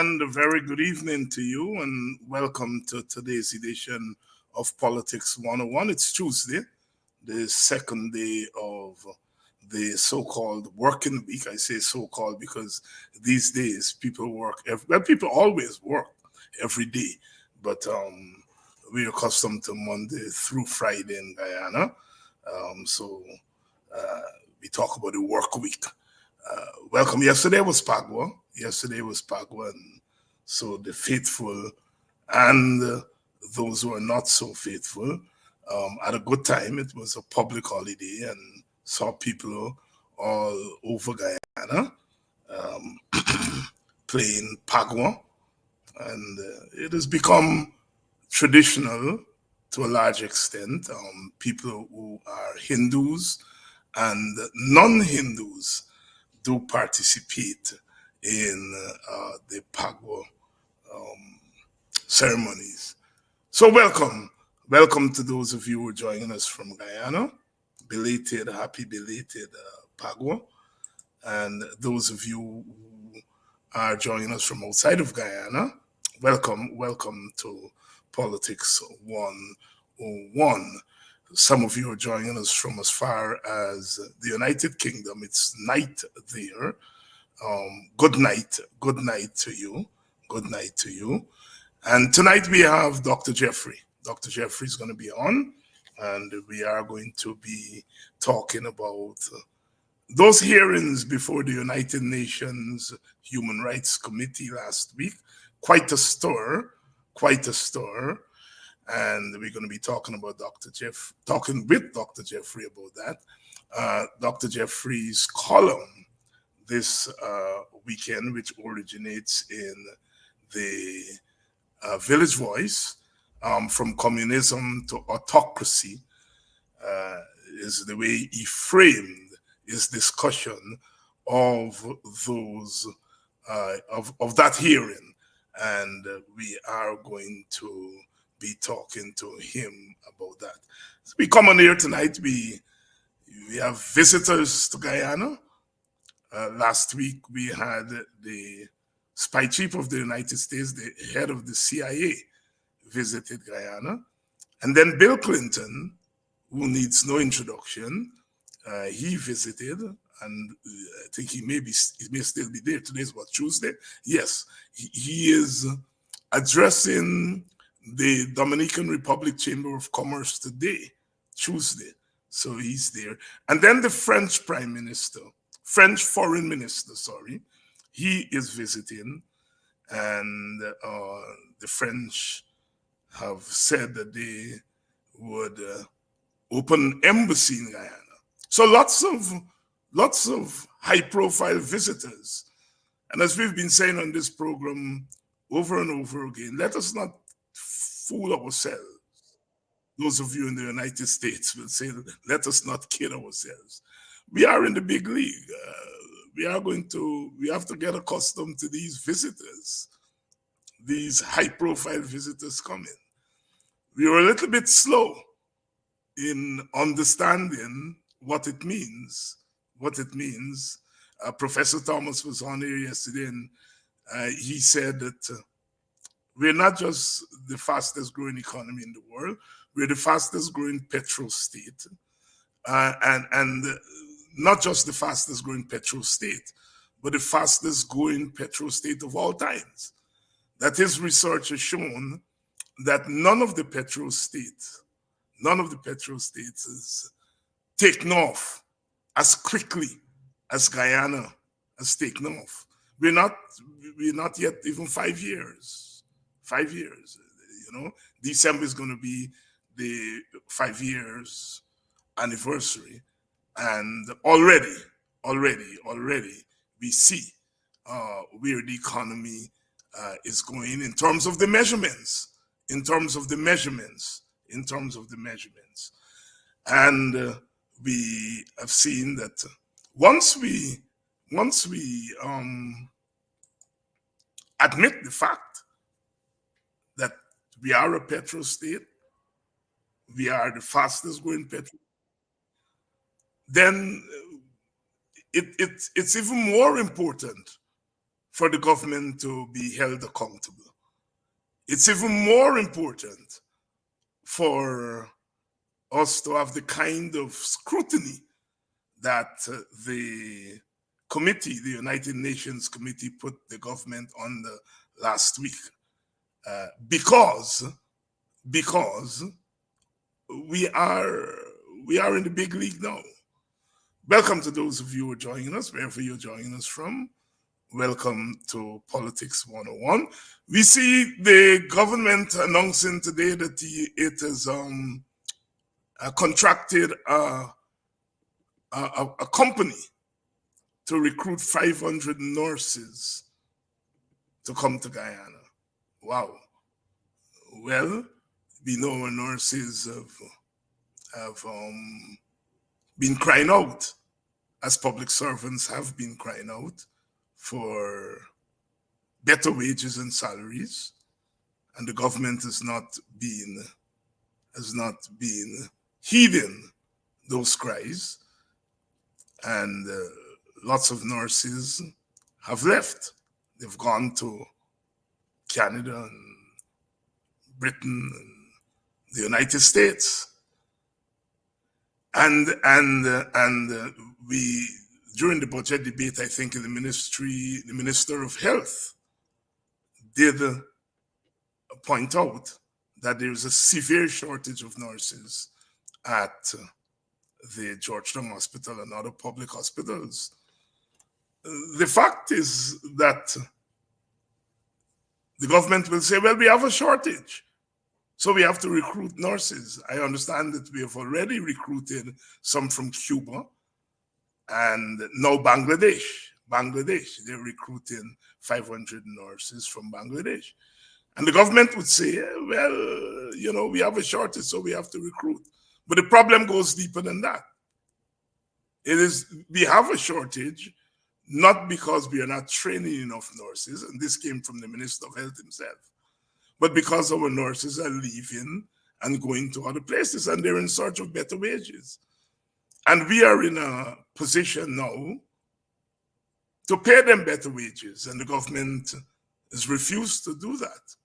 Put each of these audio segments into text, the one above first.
And a very good evening to you, and welcome to today's edition of Politics 101. It's Tuesday, the second day of the so-called working week. I say so-called because these days people work, people always work every day, but we're accustomed to Monday through Friday in Guyana. So uh, we talk about the work week. Welcome. Yesterday was Pagua. And so the faithful and those who are not so faithful had a good time. It was a public holiday and saw people all over Guyana um, playing Pagua, and it has become traditional to a large extent. People who are Hindus and non-Hindus do participate in the Pagua um, ceremonies. So welcome to those of you who are joining us from Guyana. Happy belated Pagua. And those of you who are joining us from outside of Guyana, welcome to Politics 101. Some of you are joining us from as far as the United Kingdom. It's night there. Good night to you. Good night to you. And tonight we have Dr. Jeffrey. Dr. Jeffrey is going to be on, and we are going to be talking about those hearings before the United Nations Human Rights Committee last week. Quite a stir. And we're going to be talking with Dr. Jeffrey about that. Dr. Jeffrey's column this weekend, which originates in the Village Voice, from communism to autocracy, is the way he framed his discussion of those of that hearing, and we are going to be talking to him about that. So we come on here tonight. We have visitors to Guyana. Last week we had the spy chief of the United States, the head of the CIA, visited Guyana, and then Bill Clinton, who needs no introduction, he visited, and I think he may still be there. Today's what, Tuesday? Yes, he is addressing the Dominican Republic Chamber of Commerce today, Tuesday. So he's there. And then the French foreign minister, he is visiting, and the French have said that they would open embassy in Guyana. So lots of high-profile visitors. And as we've been saying on this program over and over again, let us not fool ourselves. Those of you in the United States will say, let us not kid ourselves. We are in the big league. We have to get accustomed to these visitors, these high-profile visitors coming. We were a little bit slow in understanding what it means. Professor Thomas was on here yesterday, and he said that we're not just the fastest growing economy in the world, we're the fastest growing petrol state. And not just the fastest growing petrol state, but the fastest growing petrol state of all times. That his research has shown that none of the petrol states has taken off as quickly as Guyana has taken off. We're not yet even 5 years. 5 years, December is going to be the 5 years anniversary, and already we see where the economy is going in terms of the measurements. And we have seen that once we admit the fact that we are a petrol state, we are the fastest growing petrol, then it's even more important for the government to be held accountable. It's even more important for us to have the kind of scrutiny that the committee, the United Nations committee, put the government under last week, because we are in the big league now. Welcome to those of you who are joining us, wherever you're joining us from. Welcome to Politics 101. We see the government announcing today that it has contracted a company to recruit 500 nurses to come to Guyana. Wow. Well, we know our nurses have been crying out, as public servants have been crying out, for better wages and salaries, and the government has not been heeding those cries, and lots of nurses have left. They've gone to Canada and Britain and the United States, and we, during the budget debate, I think in the Minister of Health did point out that there is a severe shortage of nurses at the Georgetown Hospital and other public hospitals. The fact is that the government will say, well, we have a shortage, so we have to recruit nurses. I understand that we have already recruited some from Cuba and now Bangladesh. They're recruiting 500 nurses from Bangladesh. And the government would say, well, you know, we have a shortage, so we have to recruit. But the problem goes deeper than that. It is, we have a shortage, not because we are not training enough nurses, and this came from the Minister of Health himself, but because our nurses are leaving and going to other places, and they're in search of better wages. And we are in a position now to pay them better wages, and the government has refused to do that.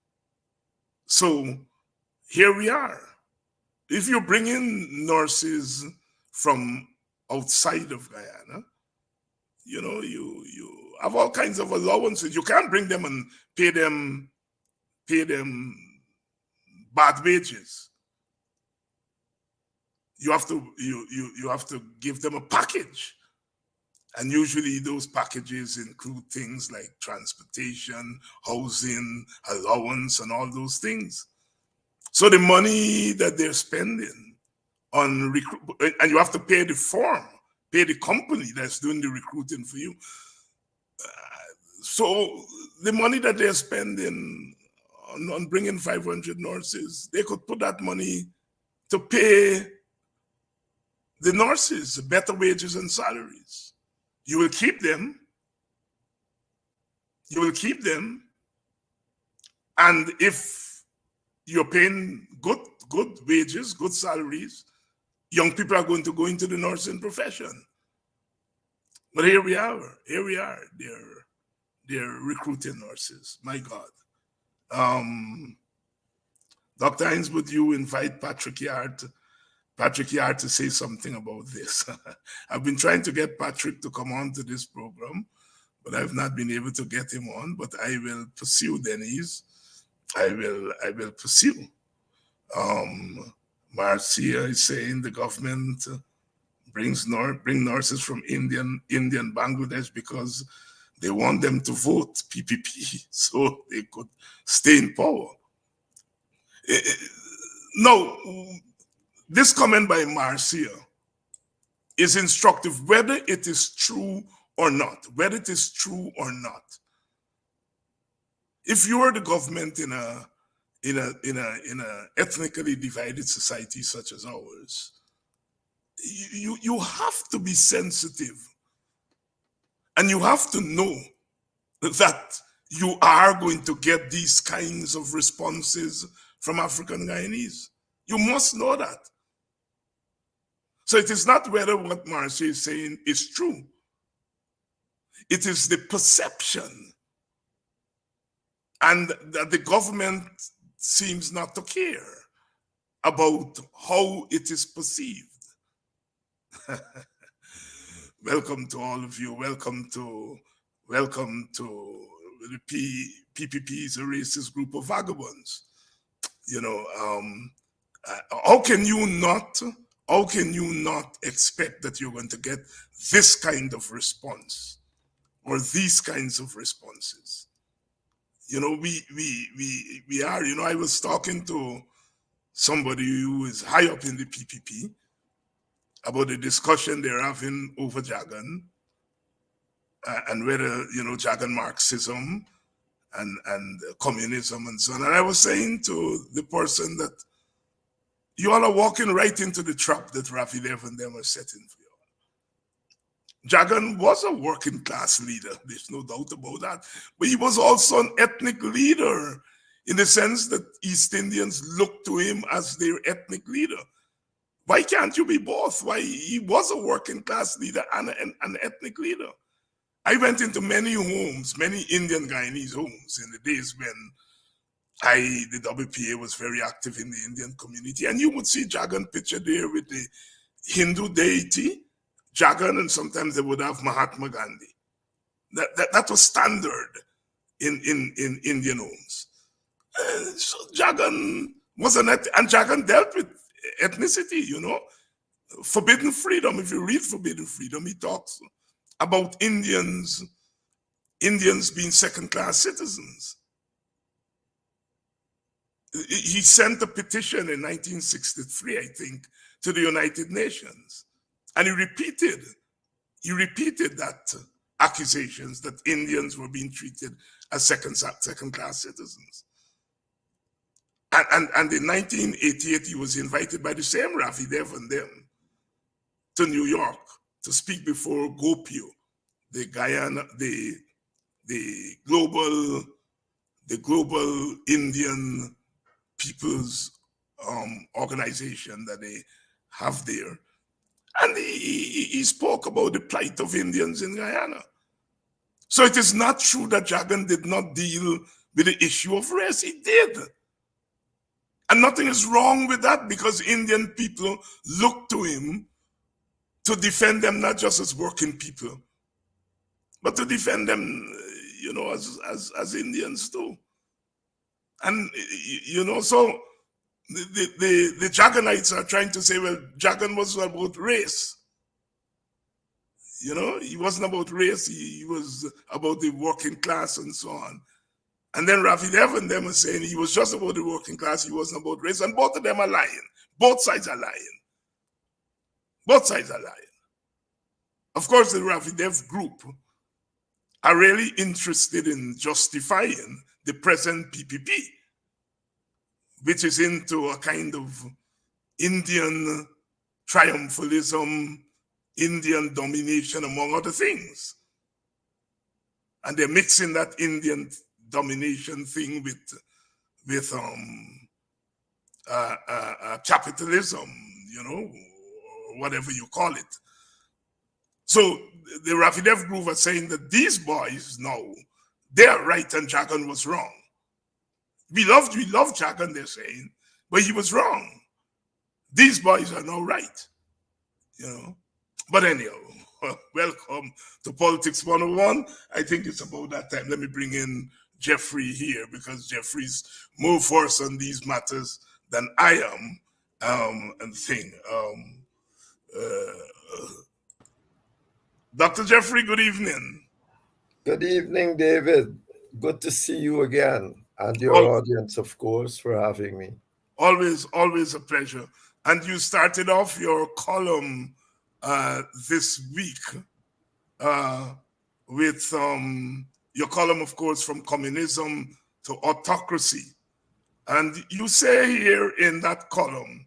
So here we are. If you bring in nurses from outside of Guyana, you know, you have all kinds of allowances. You can't bring them and pay them bad wages. You have to give them a package. And usually those packages include things like transportation, housing, allowance, and all those things. So the money that they're spending on recruit, and you have to pay the firm, pay the company that's doing the recruiting for you. So the money that they're spending on bringing 500 nurses, they could put that money to pay the nurses better wages and salaries. You will keep them. And if you're paying good wages, good salaries, young people are going to go into the nursing profession. But here we are. They're recruiting nurses. My God. Dr. Hines, would you invite Patrick Yard to say something about this? I've been trying to get Patrick to come on to this program, but I've not been able to get him on. But I will pursue Denise. I will pursue. Marcia is saying the government bring nurses from Indian Bangladesh because they want them to vote PPP so they could stay in power. No, this comment by Marcia is instructive, whether it is true or not. If you are the government in a ethnically divided society such as ours, you have to be sensitive, and you have to know that you are going to get these kinds of responses from African Guyanese. You must know that. So it is not whether what Marcia is saying is true. It is the perception and that the government seems not to care about how it is perceived. Welcome to all of you. Welcome to the PPP's a racist group of vagabonds. You know, how can you not expect that you're going to get this kind of response or these kinds of responses? You know, we are, you know, I was talking to somebody who is high up in the PPP about the discussion they're having over Jagan and whether, you know, Jagan Marxism and communism and so on. And I was saying to the person that you all are walking right into the trap that Rafi Dev and them are setting for you. Jagan was a working class leader, there's no doubt about that. But he was also an ethnic leader in the sense that East Indians looked to him as their ethnic leader. Why can't you be both? Why? He was a working class leader and an ethnic leader. I went into many homes, many Indian Guyanese homes in the days when the WPA was very active in the Indian community. And you would see Jagan pictured there with the Hindu deity, Jagan, and sometimes they would have Mahatma Gandhi. That was standard in Indian homes. So Jagan was and Jagan dealt with ethnicity, you know. Forbidden Freedom, if you read Forbidden Freedom, he talks about Indians being second-class citizens. He sent a petition in 1963, I think, to the United Nations. And he repeated that accusations that Indians were being treated as second-class citizens. And in 1988, he was invited by the same Rafi Dev and them to New York to speak before GOPIO, the global Indian people's organization that they have there. And he spoke about the plight of Indians in Guyana. So it is not true that Jagan did not deal with the issue of race. He did. And nothing is wrong with that, because Indian people look to him to defend them not just as working people, but to defend them, you know, as Indians too. And, you know, so the Jaganites are trying to say, well, Jagan was about race. You know, he wasn't about race, he was about the working class and so on. And then Rafi Dev and them are saying he was just about the working class, he wasn't about race, and both of them are lying. Both sides are lying. Both sides are lying. Of course, the Rafi Dev group are really interested in justifying the present PPP, which is into a kind of Indian triumphalism, Indian domination, among other things. And they're mixing that Indian domination thing with capitalism, you know, whatever you call it. So the Rafi Dev group are saying that these boys know they're right and Jagan was wrong. We love Jagan, they're saying, but he was wrong. These boys are now right, you know. But anyhow, welcome to Politics 101. I think it's about that time. Let me bring in Jeffrey here, because Jeffrey's more versed on these matters than I am. Dr. Jeffrey, good evening. Good evening, David. Good to see you again, and your audience, of course, for having me. Always a pleasure. And you started off your column this week with your column, of course, From Communism to Autocracy. And you say here in that column,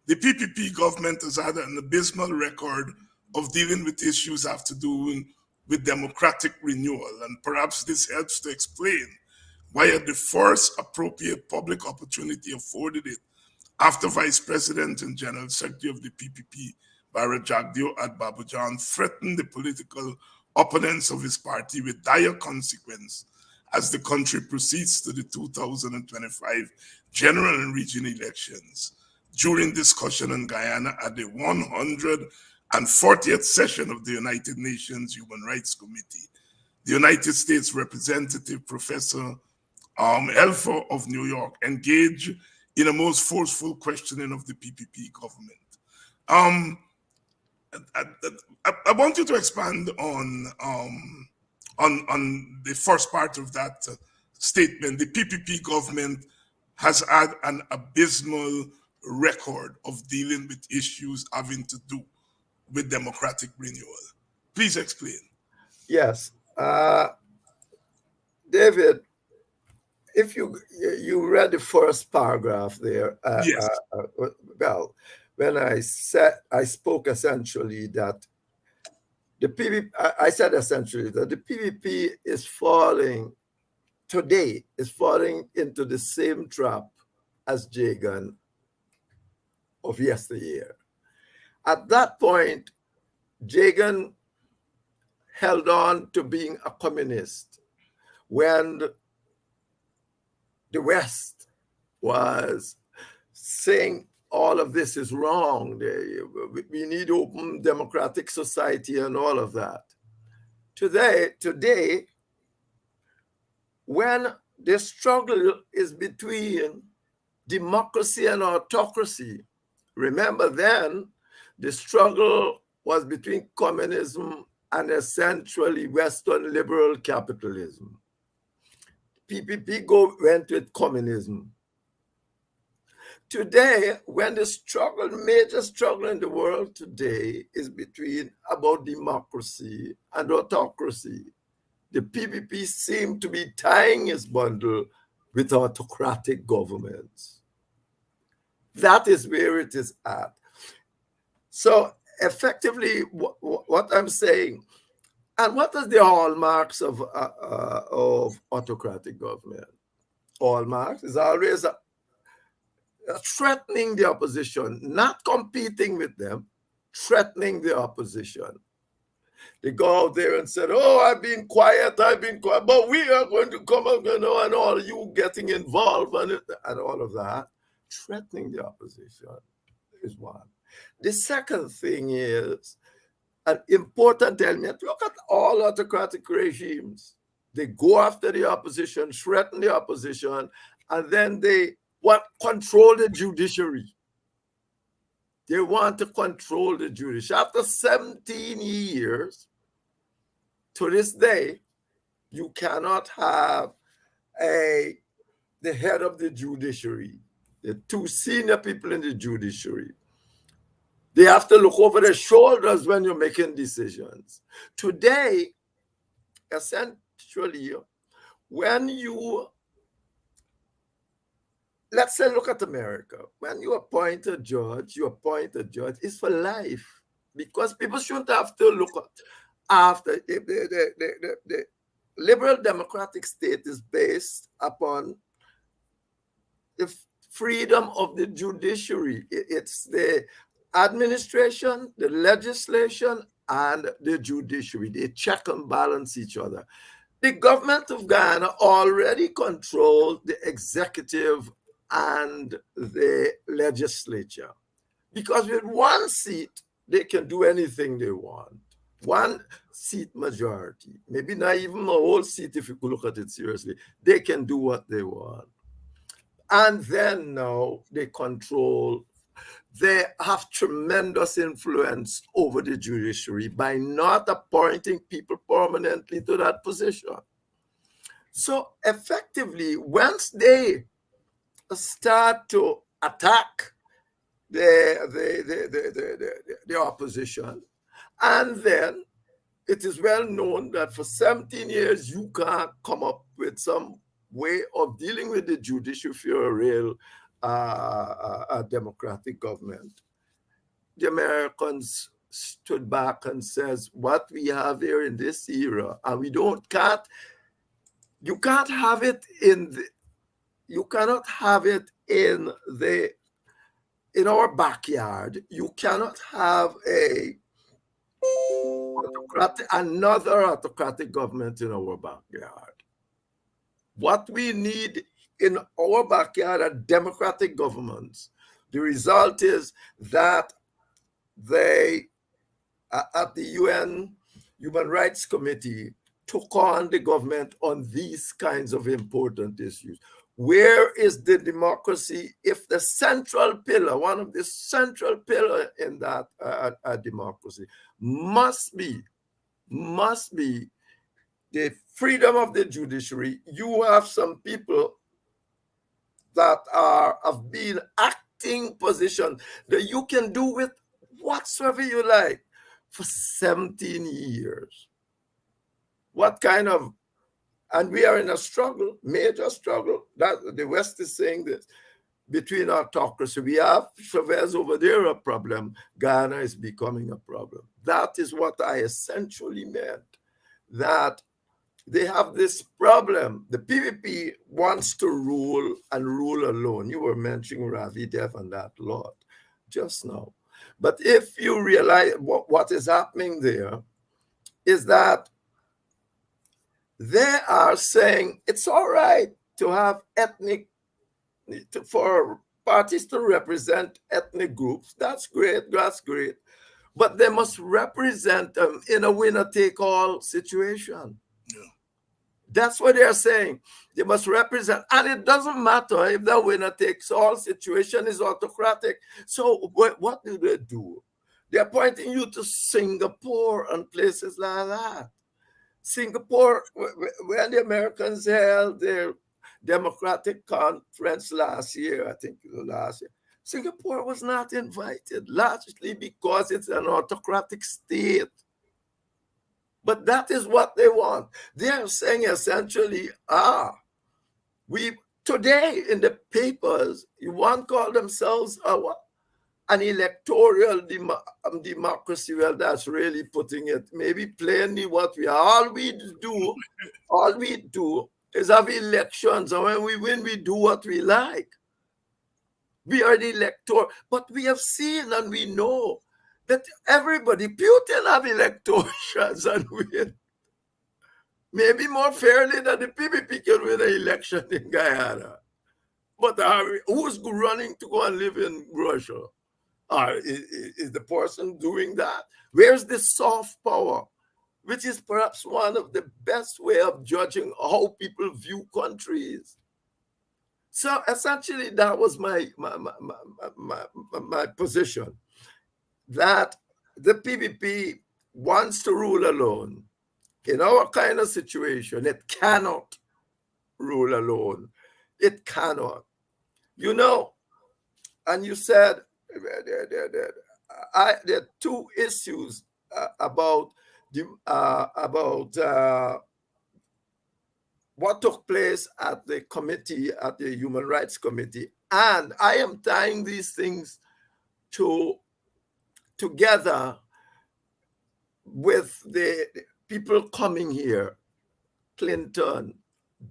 the PPP government has had an abysmal record of dealing with issues that have to do with democratic renewal. And perhaps this helps to explain why at the first appropriate public opportunity afforded it, after Vice President and General Secretary of the PPP, Bharat Jagdeo at Babujan, threatened the political opponents of his party with dire consequence as the country proceeds to the 2025 general and regional elections. During discussion in Guyana at the 140th session of the United Nations Human Rights Committee, the United States Representative Professor Elfer of New York engaged in a most forceful questioning of the PPP government. I want you to expand on the first part of that statement. The PPP government has had an abysmal record of dealing with issues having to do with democratic renewal. Please explain. Yes. David, if you read the first paragraph there, Yes. Well, when I spoke essentially that the PPP, I said essentially that the PPP is falling into the same trap as JGAN of yesteryear. At that point, JGAN held on to being a communist when the West was saying all of this is wrong. We need open democratic society and all of that. Today, when the struggle is between democracy and autocracy, remember then the struggle was between communism and essentially Western liberal capitalism. PPP went with communism. Today, when the major struggle in the world today is about democracy and autocracy, the PPP seemed to be tying its bundle with autocratic governments. That is where it is at. So effectively, what I'm saying, and what are the hallmarks of autocratic government? Hallmarks is always threatening the opposition, not competing with them, threatening the opposition. They go out there and said, oh, I've been quiet, but we are going to come up, and all you getting involved and all of that. Threatening the opposition is one. The second thing is an important element. Look at all autocratic regimes. They go after the opposition, threaten the opposition, and then they control the judiciary. They want to control the judiciary. After 17 years, to this day, you cannot have the head of the judiciary, the two senior people in the judiciary. They have to look over their shoulders when you're making decisions. Today, essentially, let's say, look at America. When you appoint a judge, it's for life. Because people shouldn't have to look after the liberal democratic state is based upon the freedom of the judiciary. It's the administration, the legislation, and the judiciary. They check and balance each other. The government of Guyana already controls the executive and the legislature, because with one seat, they can do anything they want. One seat majority, maybe not even a whole seat if you could look at it seriously. They can do what they want. And then now they have tremendous influence over the judiciary by not appointing people permanently to that position. So effectively, once they start to attack the opposition, and then it is well known that for 17 years you can't come up with some way of dealing with the judiciary if you're a real democratic government. The Americans stood back and says, what we have here in this era, and you cannot have it in our backyard. You cannot have another autocratic government in our backyard. What we need in our backyard are democratic governments. The result is that they, at the UN Human Rights Committee, took on the government on these kinds of important issues. Where is the democracy if the central pillar, one of the central pillar in that democracy must be the freedom of the judiciary? You have some people that have been acting position that you can do with whatsoever you like for 17 years. What kind of, and we are in a struggle, major struggle, that the West is saying this, between autocracy. We have Chavez over there a problem, Ghana is becoming a problem. That is what I essentially meant, that they have this problem. The PPP wants to rule and rule alone. You were mentioning Ravi Dev and that lot just now. But if you realize what is happening there is that they are saying it's all right to have for parties to represent ethnic groups. That's great, that's great. But they must represent them in a winner-take-all situation. Yeah. That's what they're saying. They must represent, and it doesn't matter if the winner-takes-all situation is autocratic. So what do? They're pointing you to Singapore and places like that. Singapore, when the Americans held their democratic conference last year, I think last year, Singapore was not invited, largely because it's an autocratic state. But that is what they want. They are saying essentially, we today in the papers, you want to call themselves an electoral democracy. Well, that's really putting it maybe plainly what we are. All we do is have elections, and when we win, we do what we like. We are the elector, but we have seen and we know that everybody, Putin have elections and win. Maybe more fairly than the PPP can win an election in Guyana. But who's running to go and live in Russia? Is the person doing that? Where's the soft power, which is perhaps one of the best way of judging how people view countries? So essentially, that was my position, that the PPP wants to rule alone. In our kind of situation, it cannot rule alone. It cannot. You know, and you said there are two issues about what took place at the committee, at the Human Rights Committee. And I am tying these things together with the people coming here. Clinton,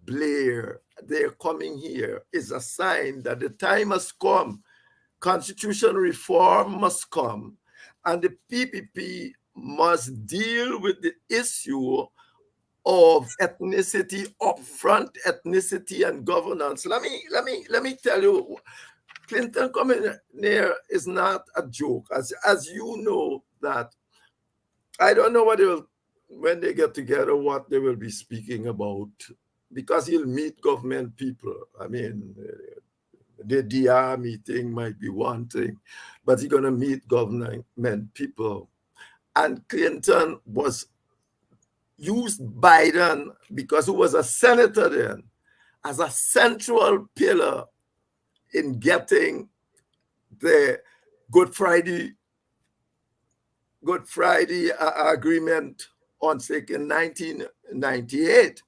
Blair, they're coming here is a sign that the time has come. Constitutional reform must come. And the PPP must deal with the issue of ethnicity, upfront ethnicity and governance. Let me tell you, Clinton coming there is not a joke. As you know, that I don't know what when they get together, what they will be speaking about, because he'll meet government people. I mean, the DR meeting might be one thing, but he's going to meet government people. And Clinton used Biden, because he was a senator then, as a central pillar in getting the Good Friday agreement on stake in 1998.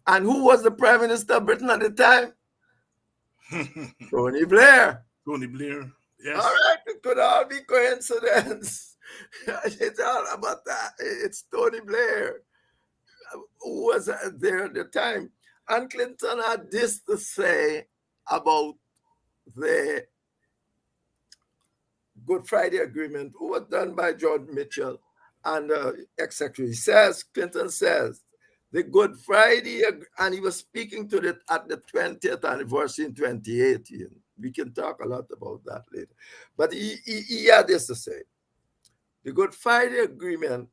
And who was the Prime Minister of Britain at the time? Tony Blair. Tony Blair, yes. All right, it could all be coincidence. It's all about that. It's Tony Blair who was there at the time. And Clinton had this to say about the Good Friday Agreement, was done by George Mitchell and ex-secretary. Clinton says, The Good Friday, and he was speaking to it at the 20th anniversary in 2018. We can talk a lot about that later. But he had this to say. The Good Friday Agreement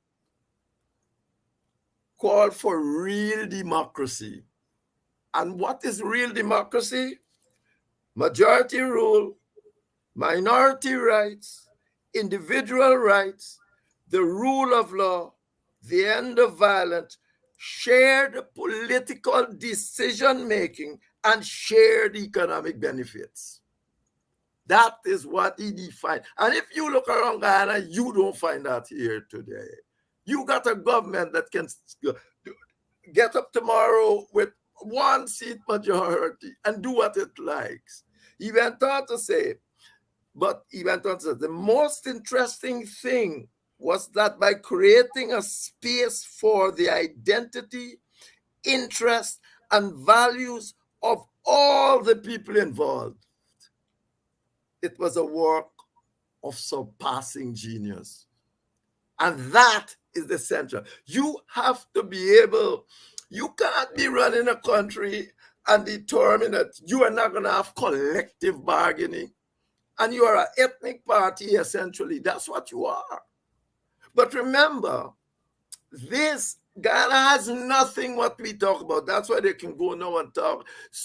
called for real democracy. And what is real democracy? Majority rule, minority rights, individual rights, the rule of law, the end of violence, shared political decision making, and shared economic benefits. That is what he defined. And if you look around Guyana, you don't find that here today. You got a government that can get up tomorrow with 1 seat majority and do what it likes. He went on to say, the most interesting thing was that by creating a space for the identity, interest, and values of all the people involved, it was a work of surpassing genius. And that is the center. You have to be able, you can't be running a country and determine that you are not going to have collective bargaining. And you are an ethnic party, essentially. That's what you are. But remember, this Ghana has nothing what we talk about. That's why they can go now and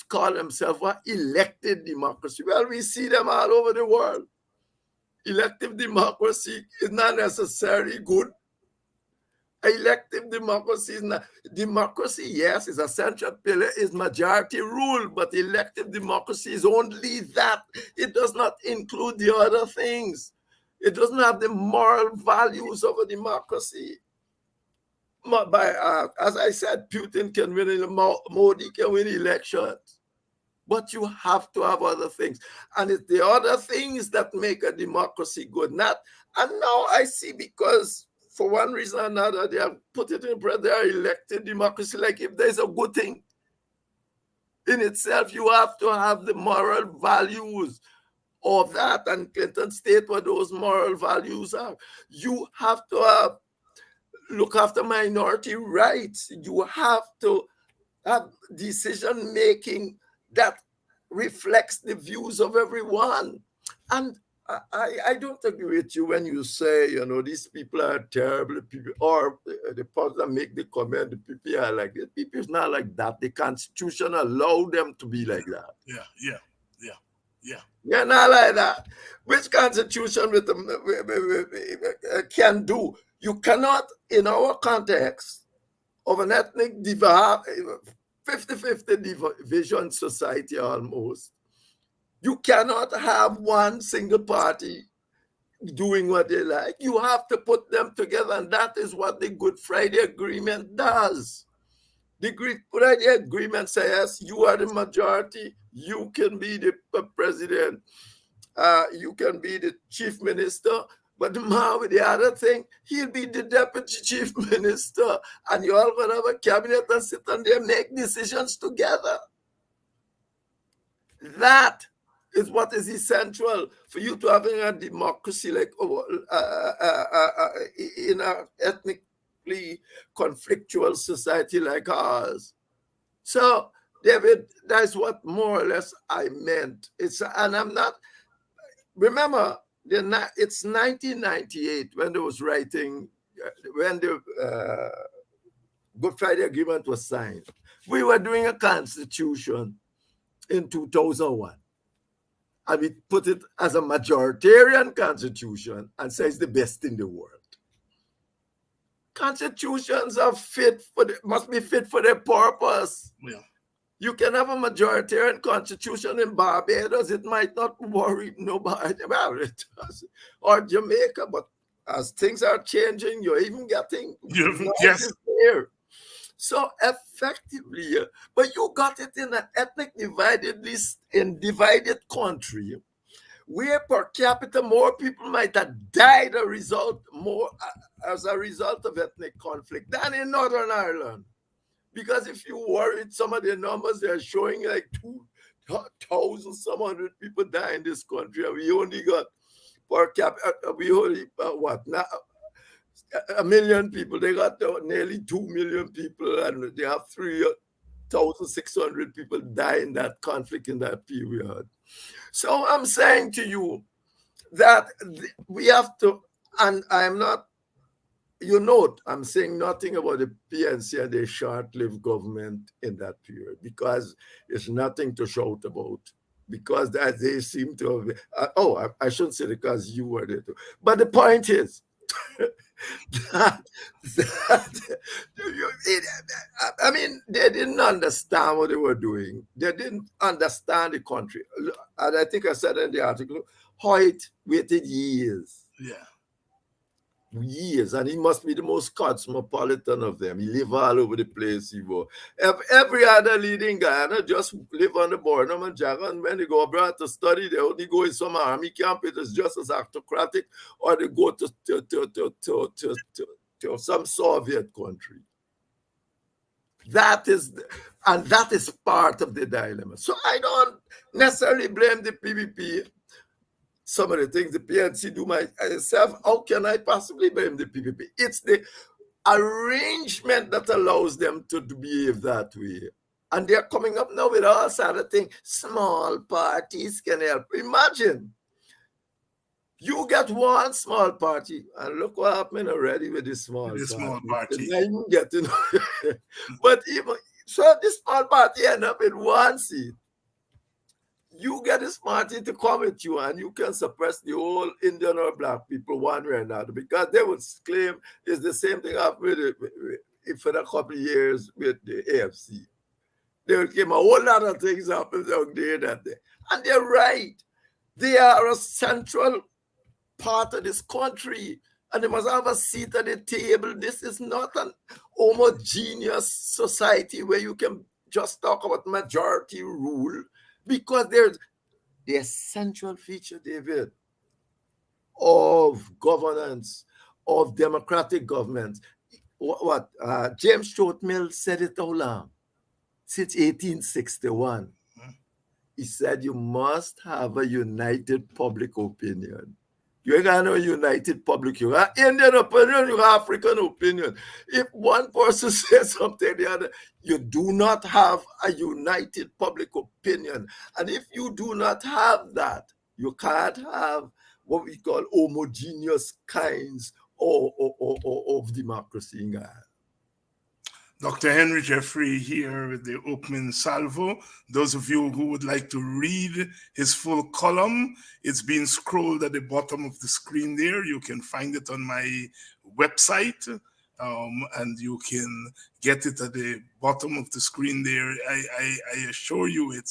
call themselves what? Elected democracy. Well, we see them all over the world. Elective democracy is not necessarily good. Elective democracy is not. Democracy, yes, is a central pillar, is majority rule, but elective democracy is only that. It does not include the other things. It doesn't have the moral values of a democracy. As I said, Putin can win, Modi can win elections, but you have to have other things. And it's the other things that make a democracy good. And now I see, because for one reason or another, they have put it in press, they are elected democracy. Like if there's a good thing in itself, you have to have the moral values of that. And Clinton state what those moral values are. You have to look after minority rights. You have to have decision making that reflects the views of everyone. And I don't agree with you when you say, these people are terrible people, or the person that make the comment, the people are like this. People is not like that. The Constitution allow them to be like that. Yeah. You're not like that. Which Constitution can do? You cannot, in our context of an ethnic 50-50 division society almost, you cannot have one single party doing what they like. You have to put them together, and that is what the Good Friday Agreement does. The Good Friday Agreement says, you are the majority, you can be the president, you can be the chief minister, but the man with the other thing, he'll be the deputy chief minister, and you all going to have a cabinet and sit on there and make decisions together. That is what is essential for you to having a democracy like in an ethnically conflictual society like ours. So, David, that's what more or less I meant. And I'm not. Remember, it's 1998 when they was writing, when the Good Friday Agreement was signed. We were doing a constitution in 2001. And we put it as a majoritarian constitution and say it's the best in the world. Constitutions are must be fit for their purpose. Yeah. You can have a majoritarian constitution in Barbados. It might not worry nobody about it. Or Jamaica, but as things are changing, you're even getting yes. Here. So effectively, but you got it in an ethnic divided country where per capita more people might have died as a result of ethnic conflict than in Northern Ireland. Because if you worried, some of the numbers they're showing like 2,000 some hundred people die in this country, and we only got per capita, we only 1 million people. They got nearly 2 million people, and they have 3,600 people die in that conflict in that period. So I'm saying to you that we have to, and I'm not, I'm saying nothing about the PNC and the short-lived government in that period, because it's nothing to shout about, because that they seem to have, I shouldn't say because you were there too. But the point is, I mean, they didn't understand what they were doing. They didn't understand the country. And I think I said in the article, Hoyt waited years. Yeah. Years, and he must be the most cosmopolitan of them. He live all over the place. He go. Every other leading guy, just live on the border, and when they go abroad to study, they only go in some army camp. It is just as autocratic, or they go to some Soviet country. That is part of the dilemma. So I don't necessarily blame the PPP. Some of the things the PNC do myself, how can I possibly blame the PPP? It's the arrangement that allows them to behave that way. And they're coming up now with all sort of things. Small parties can help. Imagine, you get one small party, and look what happened already with this small party. Even getting, but even so, this small party end up in one seat. You get this party to come at you, and you can suppress the whole Indian or black people one way or another, because they would claim it's the same thing happened for a couple of years with the AFC. They would claim a whole lot of things happened out there that day. And they're right. They are a central part of this country, and they must have a seat at the table. This is not an homogeneous society where you can just talk about majority rule. Because there's the essential feature, David, of governance, of democratic government. James Stuart Mill said it how long? Since 1861. He said you must have a united public opinion. You ain't got no united public. You got Indian opinion, you got African opinion. If one person says something, the other, you do not have a united public opinion. And if you do not have that, you can't have what we call homogeneous kinds of democracy in Ghana. Dr. Henry Jeffrey here with the opening salvo. Those of you who would like to read his full column, it's been scrolled at the bottom of the screen there. You can find it on my website, and you can get it at the bottom of the screen there. I assure you, it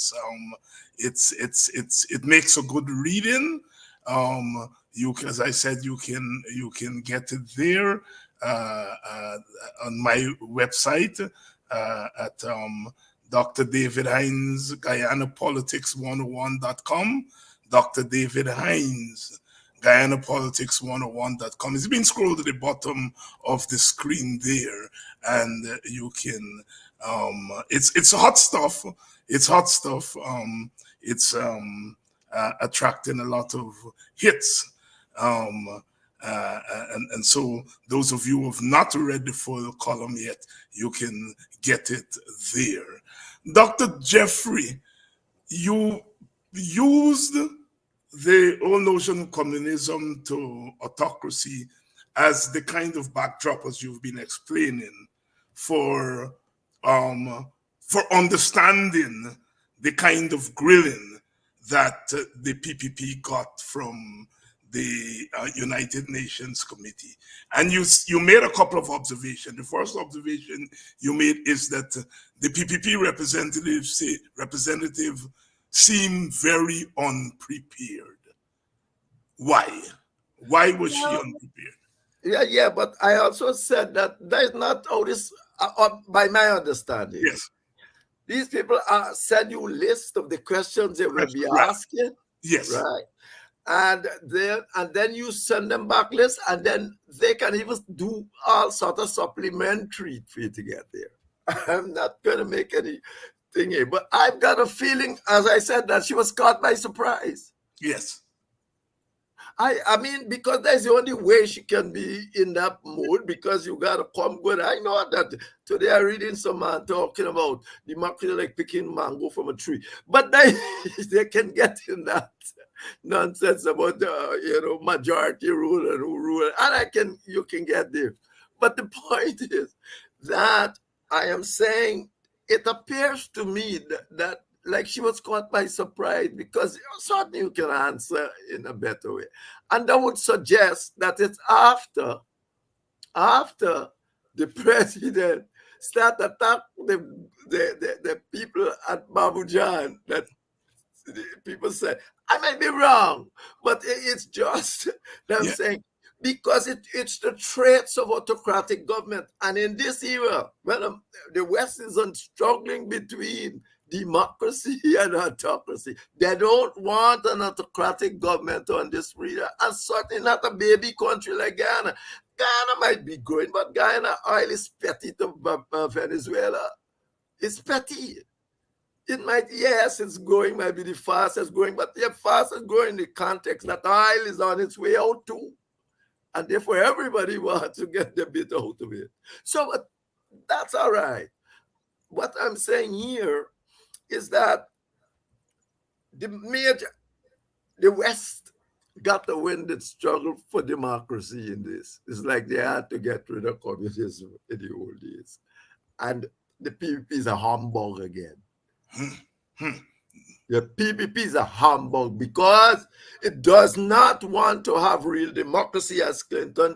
makes a good reading. As I said, you can get it there. On my website at Dr. David Hines, GuyanaPolitics101.com, Dr. David Hines, GuyanaPolitics101.com. It's been scrolled to the bottom of the screen there, and you can, it's hot stuff. It's hot stuff. It's attracting a lot of hits. And so those of you who have not read the full column yet, you can get it there. Dr. Jeffrey, you used the whole notion of communism to autocracy as the kind of backdrop, as you've been explaining, for understanding the kind of grilling that the PPP got from the United Nations Committee. And you made a couple of observations. The first observation you made is that the PPP representative seemed very unprepared. Why? Why was she unprepared? Yeah, but I also said that is not how this, by my understanding. Yes. These people send you a list of the questions they will be asking. Yes. Right. And then you send them back lists, and then they can even do all sort of supplementary for you to get there. I'm not going to make anything here, but I've got a feeling, as I said, that she was caught by surprise. Yes. I mean, because that's the only way she can be in that mood, because you gotta come good. I know that today I'm reading some man talking about democracy like picking mango from a tree, but they can get in that nonsense about majority rule and who rule, and you can get there. But the point is that I am saying it appears to me that like she was caught by surprise, because certainly you can answer in a better way. And I would suggest that it's after the president start attack the people at Babujan, that people say, I might be wrong, but it's just that I'm saying, because it's the traits of autocratic government. And in this era, when the West is struggling between democracy and autocracy, they don't want an autocratic government on this region, and certainly not a baby country like Ghana. Ghana might be growing, but Ghana oil is petty to Venezuela. It's petty. It might, yes, it's growing, might be the fastest growing, but the fastest growing in the context that oil is on its way out too. And therefore, everybody wants to get the bit out of it. So that's all right. What I'm saying here is that the West got to win the struggle for democracy in this. It's like they had to get rid of communism in the old days. And the PPP is a humbug again. The PPP is a humbug because it does not want to have real democracy, as Clinton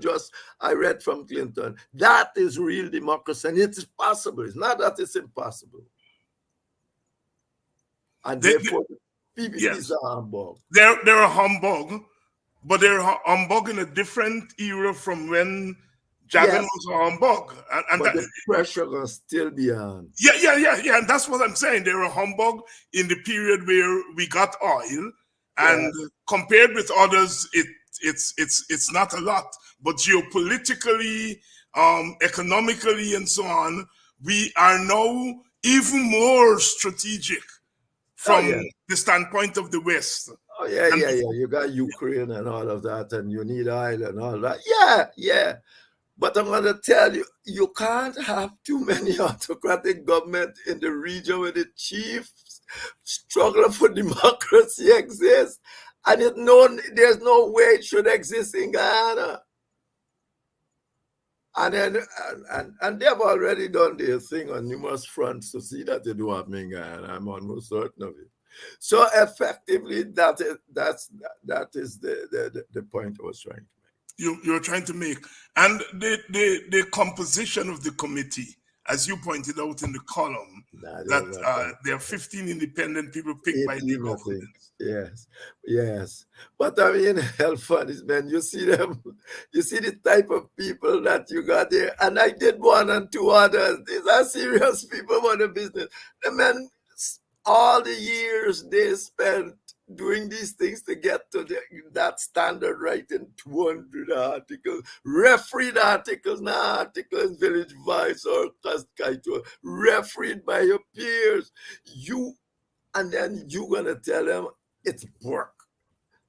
I read from Clinton. That is real democracy, and it is possible. It's not that it's impossible. And therefore, PPP is a humbug. They're a humbug, but they're a humbug in a different era from when Jagan was a humbug. And but the pressure will still be on. Yeah. And that's what I'm saying. They're a humbug in the period where we got oil, and compared with others, it's not a lot. But geopolitically, economically, and so on, we are now even more strategic from the standpoint of the West. Oh, yeah. You got Ukraine and all of that, and you need oil and all that. Yeah. But I'm going to tell you, you can't have too many autocratic governments in the region where the chief struggle for democracy exists. And there's no way it should exist in Guyana. And they've already done their thing on numerous fronts to see that they do happen in Guyana. I'm almost certain of it. So effectively, that is the point I was trying to make. You're trying to make. And the composition of the committee, as you pointed out in the column, there are 15 independent people picked by the government. Yes. But I mean, hell fun is, man, you see them, you see the type of people that you got there. And I did one and two others. These are serious people for the business. The men, all the years they spent doing these things to get to that standard, writing 200 articles, refereed articles, not articles, Village Voice or Kaito, refereed by your peers. And then you're going to tell them it's work,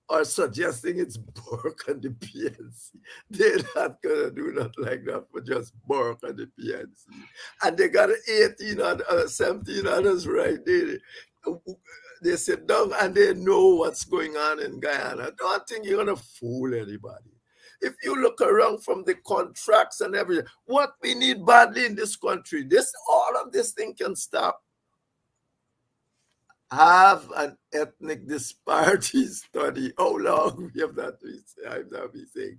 or suggesting it's work on the PNC. They're not going to do nothing like that for just work on the PNC. And they got 18 or 17 others right there. They sit down and they know what's going on in Guyana. Don't think you're going to fool anybody. If you look around from the contracts and everything, what we need badly in this country, all of this thing can stop. Have an ethnic disparity study. How long we have that been saying?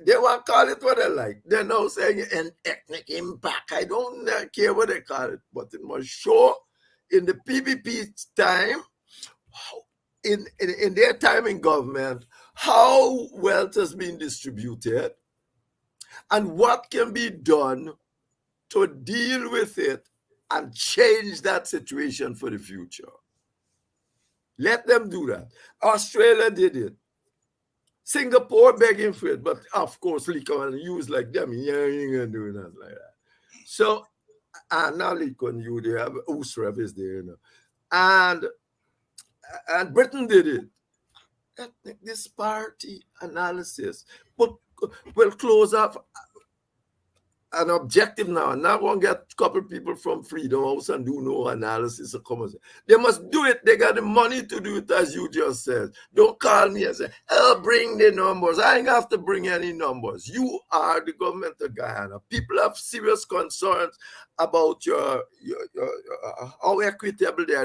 They want to call it what they like. They're now saying an ethnic impact. I don't care what they call it, but it must show in the PPP time, in their time in government, how wealth has been distributed and what can be done to deal with it and change that situation for the future. Let them do that. Australia did it. Singapore begging for it, but of course, Lee Kuan Yew is like them. Yeah, you ain't gonna do nothing like that. So, now Lee Kuan Yew, they have Usref is there, and Britain did it. ethnic disparity analysis. But we'll close off an objective now. I'm not going to get a couple people from Freedom House and do no analysis or come and say, they must do it. They got the money to do it, as you just said. Don't call me and say, oh, bring the numbers. I ain't have to bring any numbers. You are the government of Guyana. People have serious concerns about your how equitable they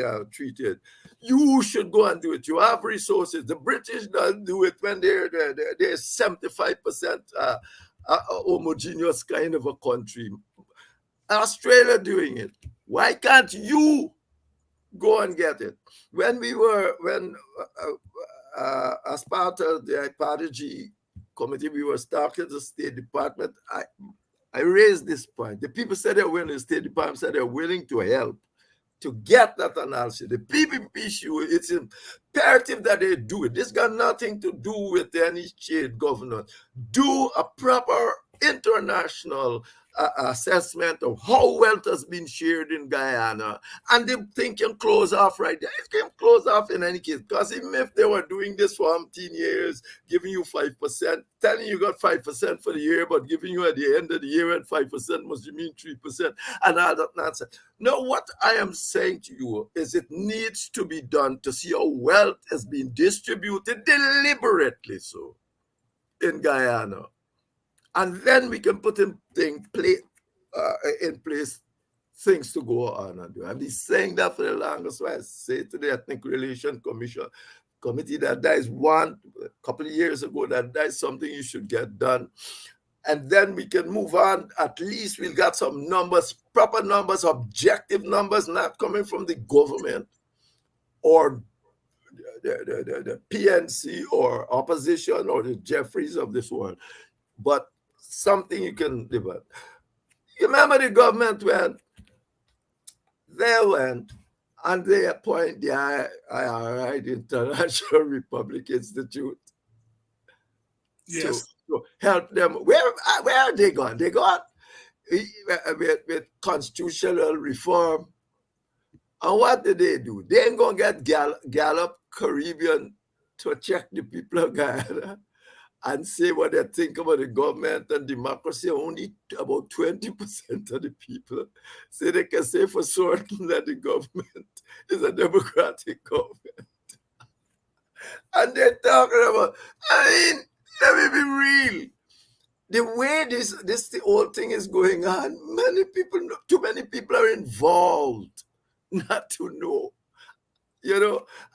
are treated. You should go and do it. You have resources. The British don't do it when they're 75% a homogeneous kind of a country. Australia doing it. Why can't you go and get it? When as part of the Party G committee, we were talking to the State Department. I raised this point. The people said they're willing. The State Department said they're willing to help to get that analysis. The PPP issue, it's imperative that they do it. This got nothing to do with any state government. Do a proper international assessment of how wealth has been shared in Guyana, and the thing can close off right there. It can close off in any case, because even if they were doing this for 18 years, giving you 5%, telling you got 5% for the year, but giving you at the end of the year and 5%, must you mean 3%, and all that nonsense. No, what I am saying to you is it needs to be done to see how wealth has been distributed deliberately so in Guyana. And then we can put in place things to go on and do. I've been saying that for the longest while. I say to the Ethnic Relations Committee that is a couple of years ago, that is something you should get done. And then we can move on. At least we'll got some numbers, proper numbers, objective numbers, not coming from the government or the PNC or opposition or the Jeffries of this world, but something you can live with. You remember the government went and they appoint the IRI, the International Republic Institute, yes, to help them. Where are they gone? They gone with constitutional reform. And what did they do? They ain't gonna get Gallup Caribbean to check the people of Guyana and say what they think about the government and democracy. Only about 20% of the people say they can say for certain that the government is a democratic government. And they're talking about, let me be real. The way the whole thing is going on, too many people are involved not to know.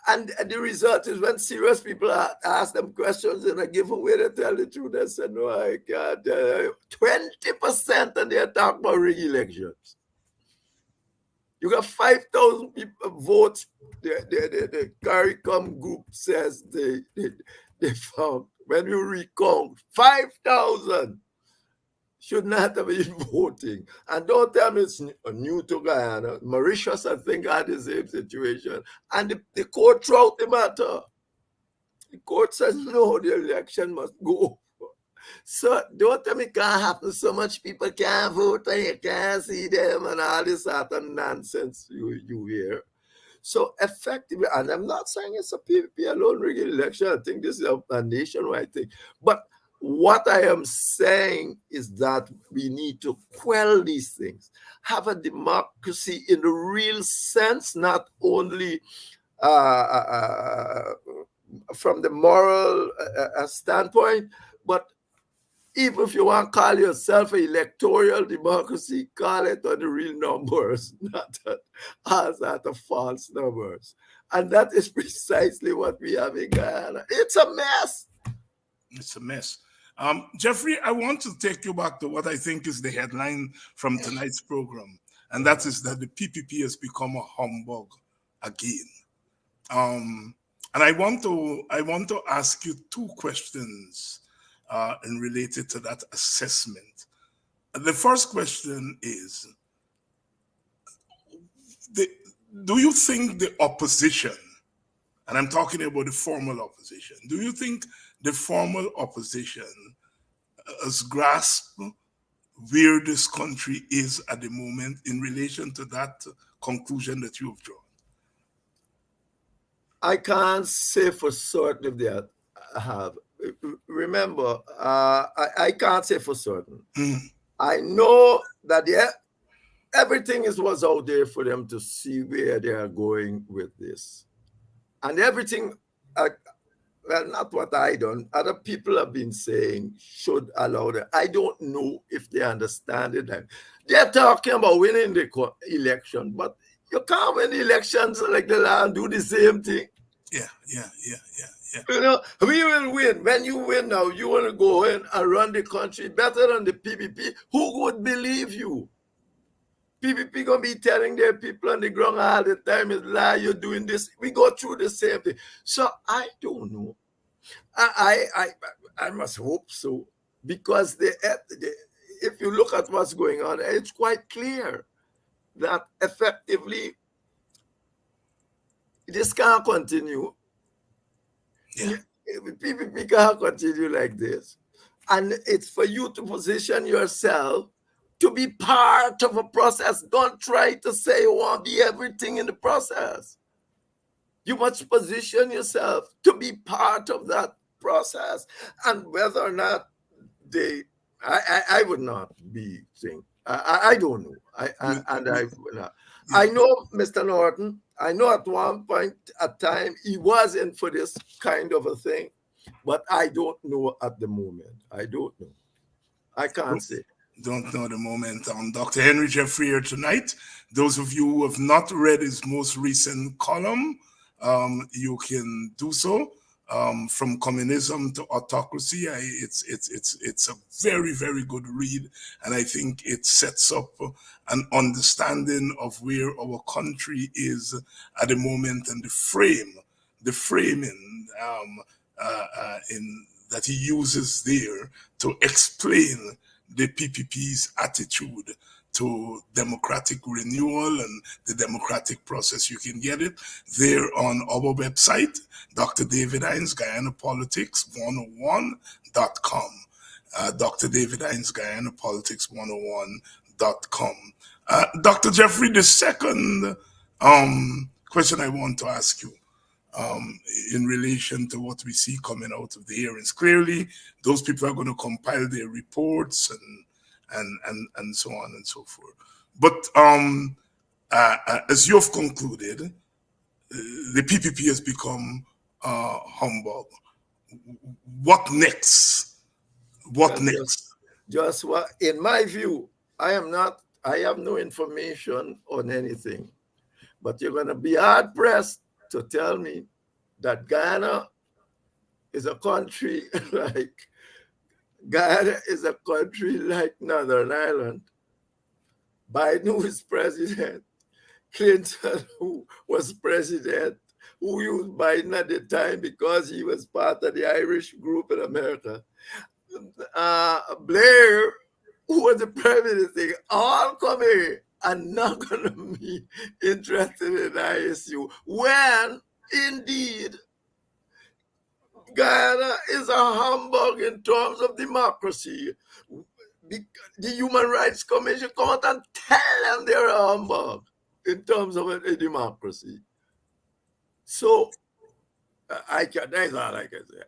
And the result is when serious people ask them questions and I give away to tell the truth, they say, no, I can't. 20% and they're talking about re-elections. You got 5,000 people votes. The CARICOM group says they found, when you recount, 5,000 should not have been voting. And don't tell me it's new to Guyana. Mauritius, I think, had the same situation. And the court threw out the matter. The court says, no, the election must go. So don't tell me it can't happen. So much people can't vote and you can't see them and all this sort of nonsense you hear. So effectively, and I'm not saying it's a PPP alone rigged election. I think this is a nationwide thing. But what I am saying is that we need to quell these things, have a democracy in the real sense, not only from the moral standpoint, but even if you want to call yourself an electoral democracy, call it on the real numbers, not at the false numbers. And that is precisely what we have in Guyana. It's a mess. It's a mess. Jeffrey, I want to take you back to what I think is the headline from tonight's program, and that is that the PPP has become a humbug again. And I want to ask you two questions and related to that assessment. The first question is, do you think the opposition, and I'm talking about the formal opposition, do you think the formal opposition has grasped where this country is at the moment in relation to that conclusion that you have drawn? I can't say for certain if they have. Remember, I can't say for certain. I know that everything was out there for them to see where they are going with this. And everything, well, not what I done, other people have been saying should allow them. I don't know if they understand it. They're talking about winning the election, but you can't win elections like the land, do the same thing. Yeah. You know, we will win. When you win now, you want to go in and run the country better than the PPP. Who would believe you? PPP gonna be telling their people on the ground all the time is lie, you're doing this. We go through the same thing. So I don't know. I must hope so, because if you look at what's going on, it's quite clear that effectively this can't continue. Yeah. PPP can't continue like this. And it's for you to position yourself to be part of a process. Don't try to say you want to be everything in the process. You must position yourself to be part of that process. And whether or not I would not be saying, I don't know. I know Mr. Norton. I know at one point at time he was in for this kind of a thing, but I don't know at the moment. I don't know. I can't say. Don't know the moment. Dr. Henry Jeffrey here tonight. Those of you who have not read his most recent column, you can do so. From communism to autocracy, it's a very, very good read, and I think it sets up an understanding of where our country is at the moment and the framing in that he uses there to explain the PPP's attitude to democratic renewal and the democratic process. You can get it there on our website, Dr. David Hines, GuyanaPolitics101.com. Dr. David Hines, GuyanaPolitics101.com. Dr. Jeffrey, the second question I want to ask you, in relation to what we see coming out of the hearings. Clearly, those people are going to compile their reports and so on and so forth. But as you've concluded, the PPP has become humbug. What next? What next? Just what, in my view, I have no information on anything, but you're going to be hard pressed to tell me that Guyana is a country like Northern Ireland. Biden, who is president, Clinton, who was president, who used Biden at the time because he was part of the Irish group in America. Blair, who was the prime minister, all come here and not going to be interested in ISU, when indeed Guyana is a humbug in terms of democracy. The Human Rights Commission come out and tell them they're a humbug in terms of a democracy. So that's all I can say.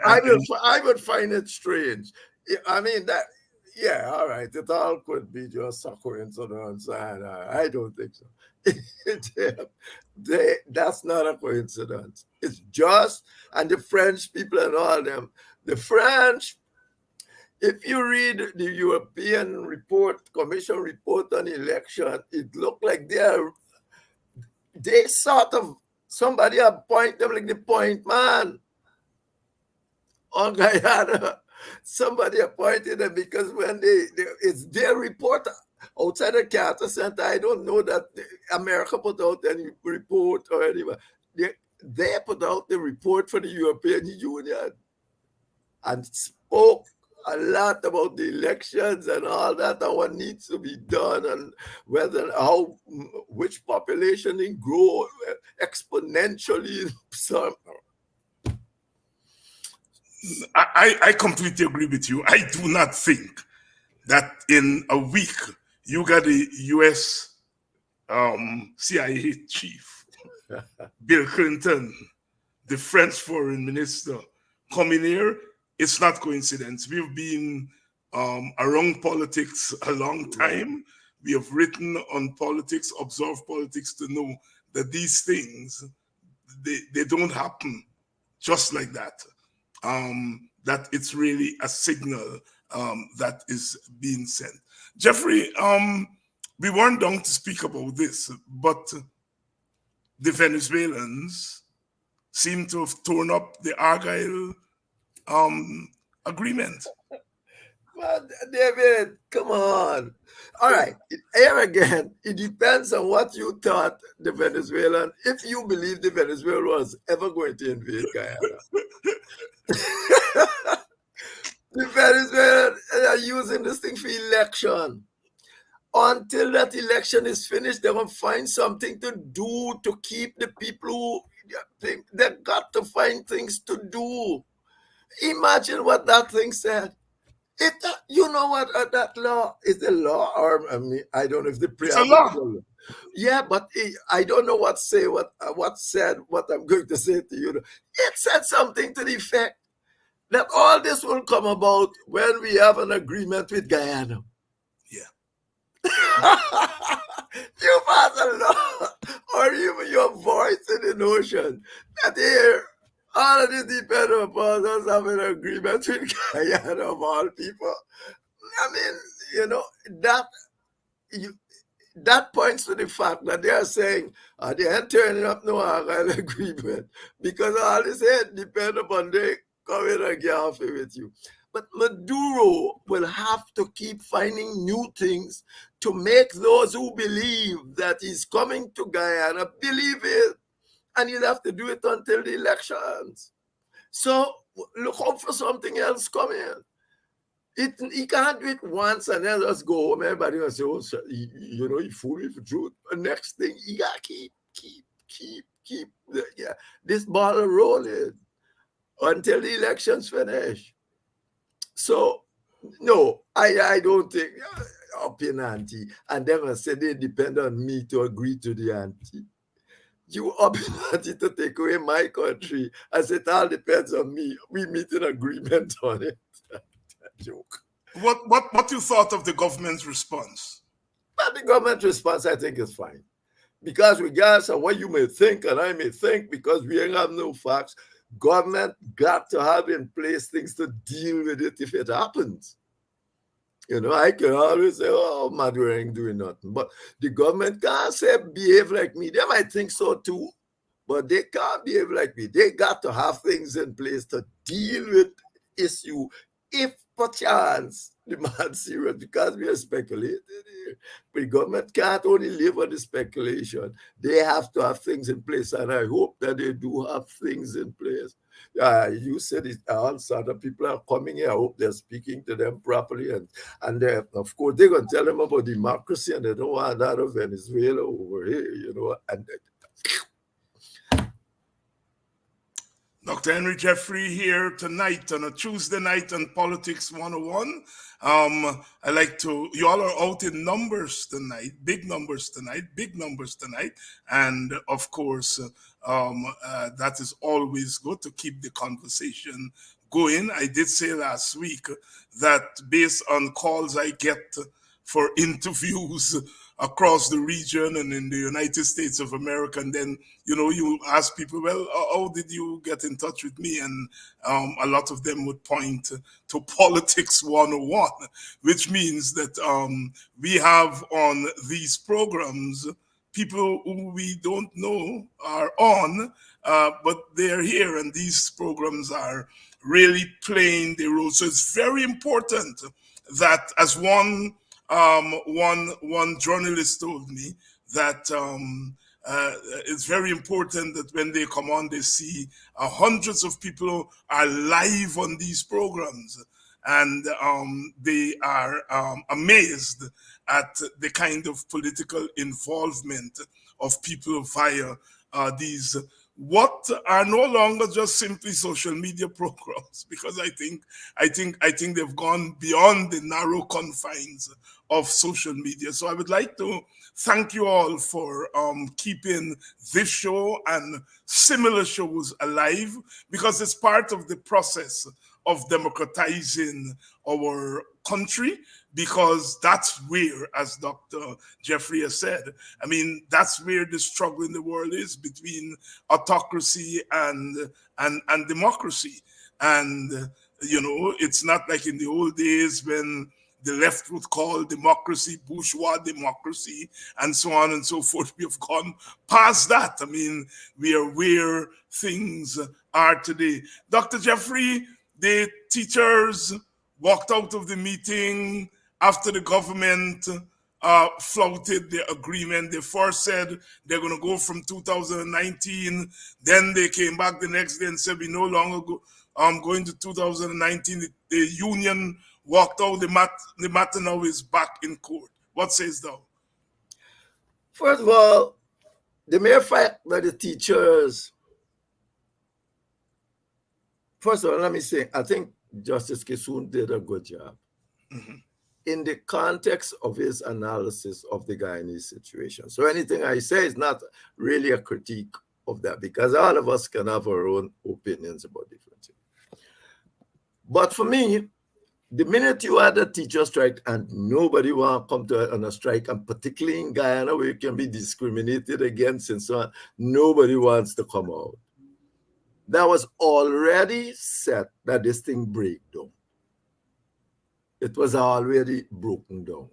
I would find it strange. I mean that. Yeah, all right. It all could be just a coincidence, and I don't think so. That's not a coincidence. It's just, and the French people and all them, the French, if you read the European Commission report on election, it looked like they sort of, somebody appoint them like the point man on Guyana. Somebody appointed them because when it's their report outside the Carter Center. I don't know that America put out any report or anyone. They put out the report for the European Union and spoke a lot about the elections and all that and what needs to be done and which population can grow exponentially. I completely agree with you. I do not think that in a week you got a U.S. CIA chief Bill Clinton, the French foreign minister, coming here, it's not coincidence. We've been around politics a long Right. time. We have written on politics, observed politics to know that these things, they don't happen just like that. That it's really a signal that is being sent. Jeffrey, we weren't down to speak about this, but the Venezuelans seem to have torn up the Argyle agreement. But David, come on. All right. Here again, it depends on what you thought the Venezuelan, if you believe the Venezuela was ever going to invade Guyana. The Venezuelans are using this thing for election. Until that election is finished, they're going to find something to do to keep the people who they've got to find things to do. Imagine what that thing said. You know what that law is, a law, or I mean, I don't know if the It's a preamble. law. Yeah, but I don't know what said what I'm going to say to you. It said something to the effect that all this will come about when we have an agreement with Guyana. Yeah. You pass a law, or even your voice in the notion that here all of this depends upon us having an agreement with Guyana of all people. I mean, you know, that points to the fact that they are saying they ain't turning up no Argyle agreement because all this head depend upon they coming and get off it with you. But Maduro will have to keep finding new things to make those who believe that he's coming to Guyana believe it. And he'll have to do it until the elections. So look out for something else coming. He can't do it once and then just go home. Everybody will say, oh, you know, he fooled me for truth. But next thing, you got to keep this ball rolling until the elections finish. So, no, I don't think up in ante. And they're going to say they depend on me to agree to the ante. You up in ante to take away my country. I said, it all depends on me. We meet an agreement on it. Joke. What you thought of the government's response? But the government response, I think, is fine. Because regardless of what you may think and I may think, because we ain't have no facts, government got to have in place things to deal with it if it happens. You know, I can always say, oh, Maduro ain't doing nothing. But the government can't say behave like me. They might think so too, but they can't behave like me. They got to have things in place to deal with issue if perchance the man serious, because we are speculating here. But the government can't only live on the speculation. They have to have things in place, and I hope that they do have things in place. You said it, all sort of people are coming here. I hope they're speaking to them properly, and of course they're going to tell them about democracy, and they don't want that of Venezuela over here, you know. And Dr. Henry Jeffrey here tonight on a Tuesday night on Politics 101. I like to, you all are out in numbers tonight, big numbers tonight. And of course, that is always good to keep the conversation going. I did say last week that based on calls I get for interviews across the region and in the United States of America, and then you ask people, well, how did you get in touch with me? And a lot of them would point to Politics 101, which means that we have on these programs people who we don't know are on, but they're here, and these programs are really playing the role. So it's very important that, as one journalist told me, that it's very important that when they come on, they see hundreds of people are live on these programs, and they are amazed at the kind of political involvement of people via these what are no longer just simply social media programs, because I think they've gone beyond the narrow confines of social media. So I would like to thank you all for keeping this show and similar shows alive, because it's part of the process of democratizing our country, because that's where, as Dr. Jeffrey has said, I mean, that's where the struggle in the world is, between autocracy and democracy. And it's not like in the old days when the left would call democracy bourgeois democracy and so on and so forth. We have gone past that. I mean, we are where things are today. Dr. Jeffrey, the teachers walked out of the meeting after the government flouted the agreement. They first said they're going to go from 2019. Then they came back the next day and said we no longer going to 2019. The union walked out. The matter now is back in court. What says thou? First of all, the mere fact that the teachers, first of all, let me say, I think Justice Kissoon did a good job. Mm-hmm. In the context of his analysis of the Guyanese situation. So anything I say is not really a critique of that, because all of us can have our own opinions about different things. But for me, the minute you had a teacher strike and nobody want to come to on a strike, and particularly in Guyana where you can be discriminated against and so on, nobody wants to come out. That was already set that this thing break down. It was already broken down.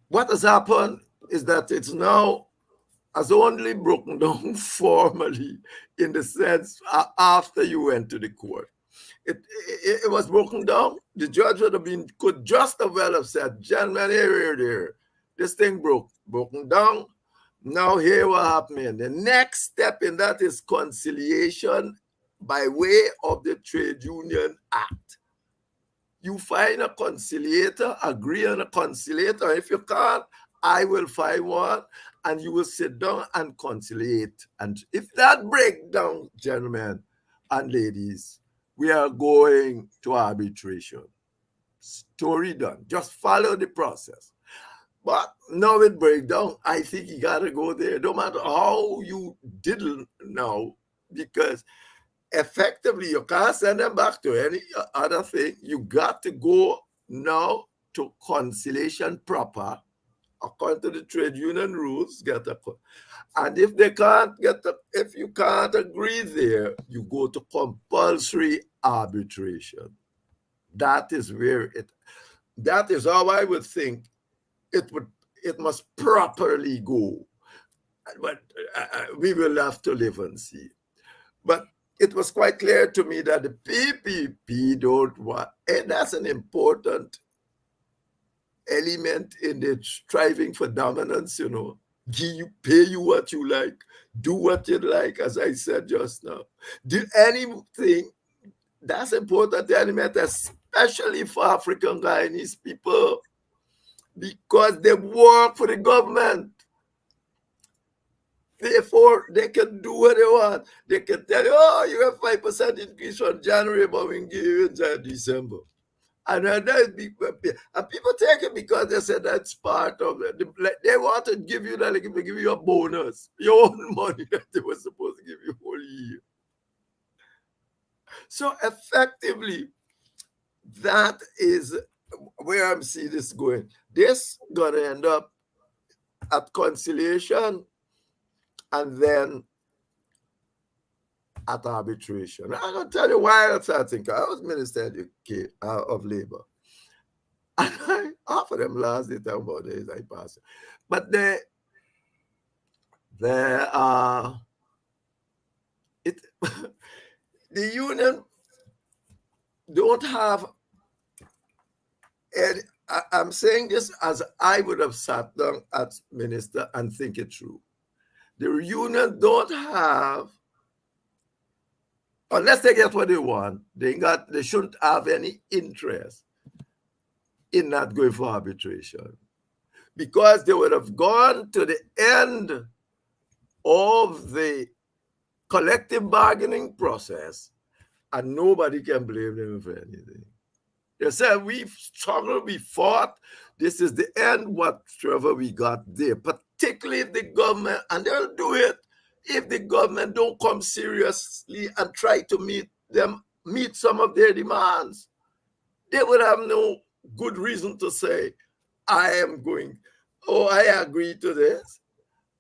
What has happened is that it's now has only broken down formally, in the sense after you went to the court. It was broken down. The judge could just as well have said, gentlemen, here, this thing broken down. Now here what happened. The next step in that is conciliation by way of the Trade Union Act. You find a conciliator, agree on a conciliator. If you can't, I will find one, and you will sit down and conciliate. And if that breaks down, gentlemen and ladies, we are going to arbitration. Story done. Just follow the process. But now it breaks down. I think you got to go there, no matter how you didn't know, because effectively, you can't send them back to any other thing. You got to go now to conciliation proper, according to the trade union rules. And if they can't if you can't agree there, you go to compulsory arbitration. That is that is how I would think it must properly go. But we will have to live and see. But it was quite clear to me that the PPP don't want, and that's an important element in the striving for dominance, pay you what you like, do what you like, as I said just now. Do anything that's important element, especially for African Guyanese people, because they work for the government. Therefore, they can do what they want. They can tell you, oh, you have 5% increase from January, but we can give you in December. And people take it because they said that's part of it. They want to give you that, like, give you a bonus, your own money that they were supposed to give you whole year. So effectively, that is where I'm seeing this going. This gonna end up at conciliation and then at arbitration. I'm going to tell you why I think I was Minister of Labor. And I offered them last day talking about this, I passed. But the union don't have, and I'm saying this as I would have sat down as minister and think it through. The union don't have, unless they get what they want, they shouldn't have any interest in not going for arbitration. because they would have gone to the end of the collective bargaining process, and nobody can blame them for anything. They said, we've struggled, we fought, this is the end, whatever we got there, particularly if the government, and they'll do it, if the government don't come seriously and try to meet some of their demands. They would have no good reason to say, I agree to this.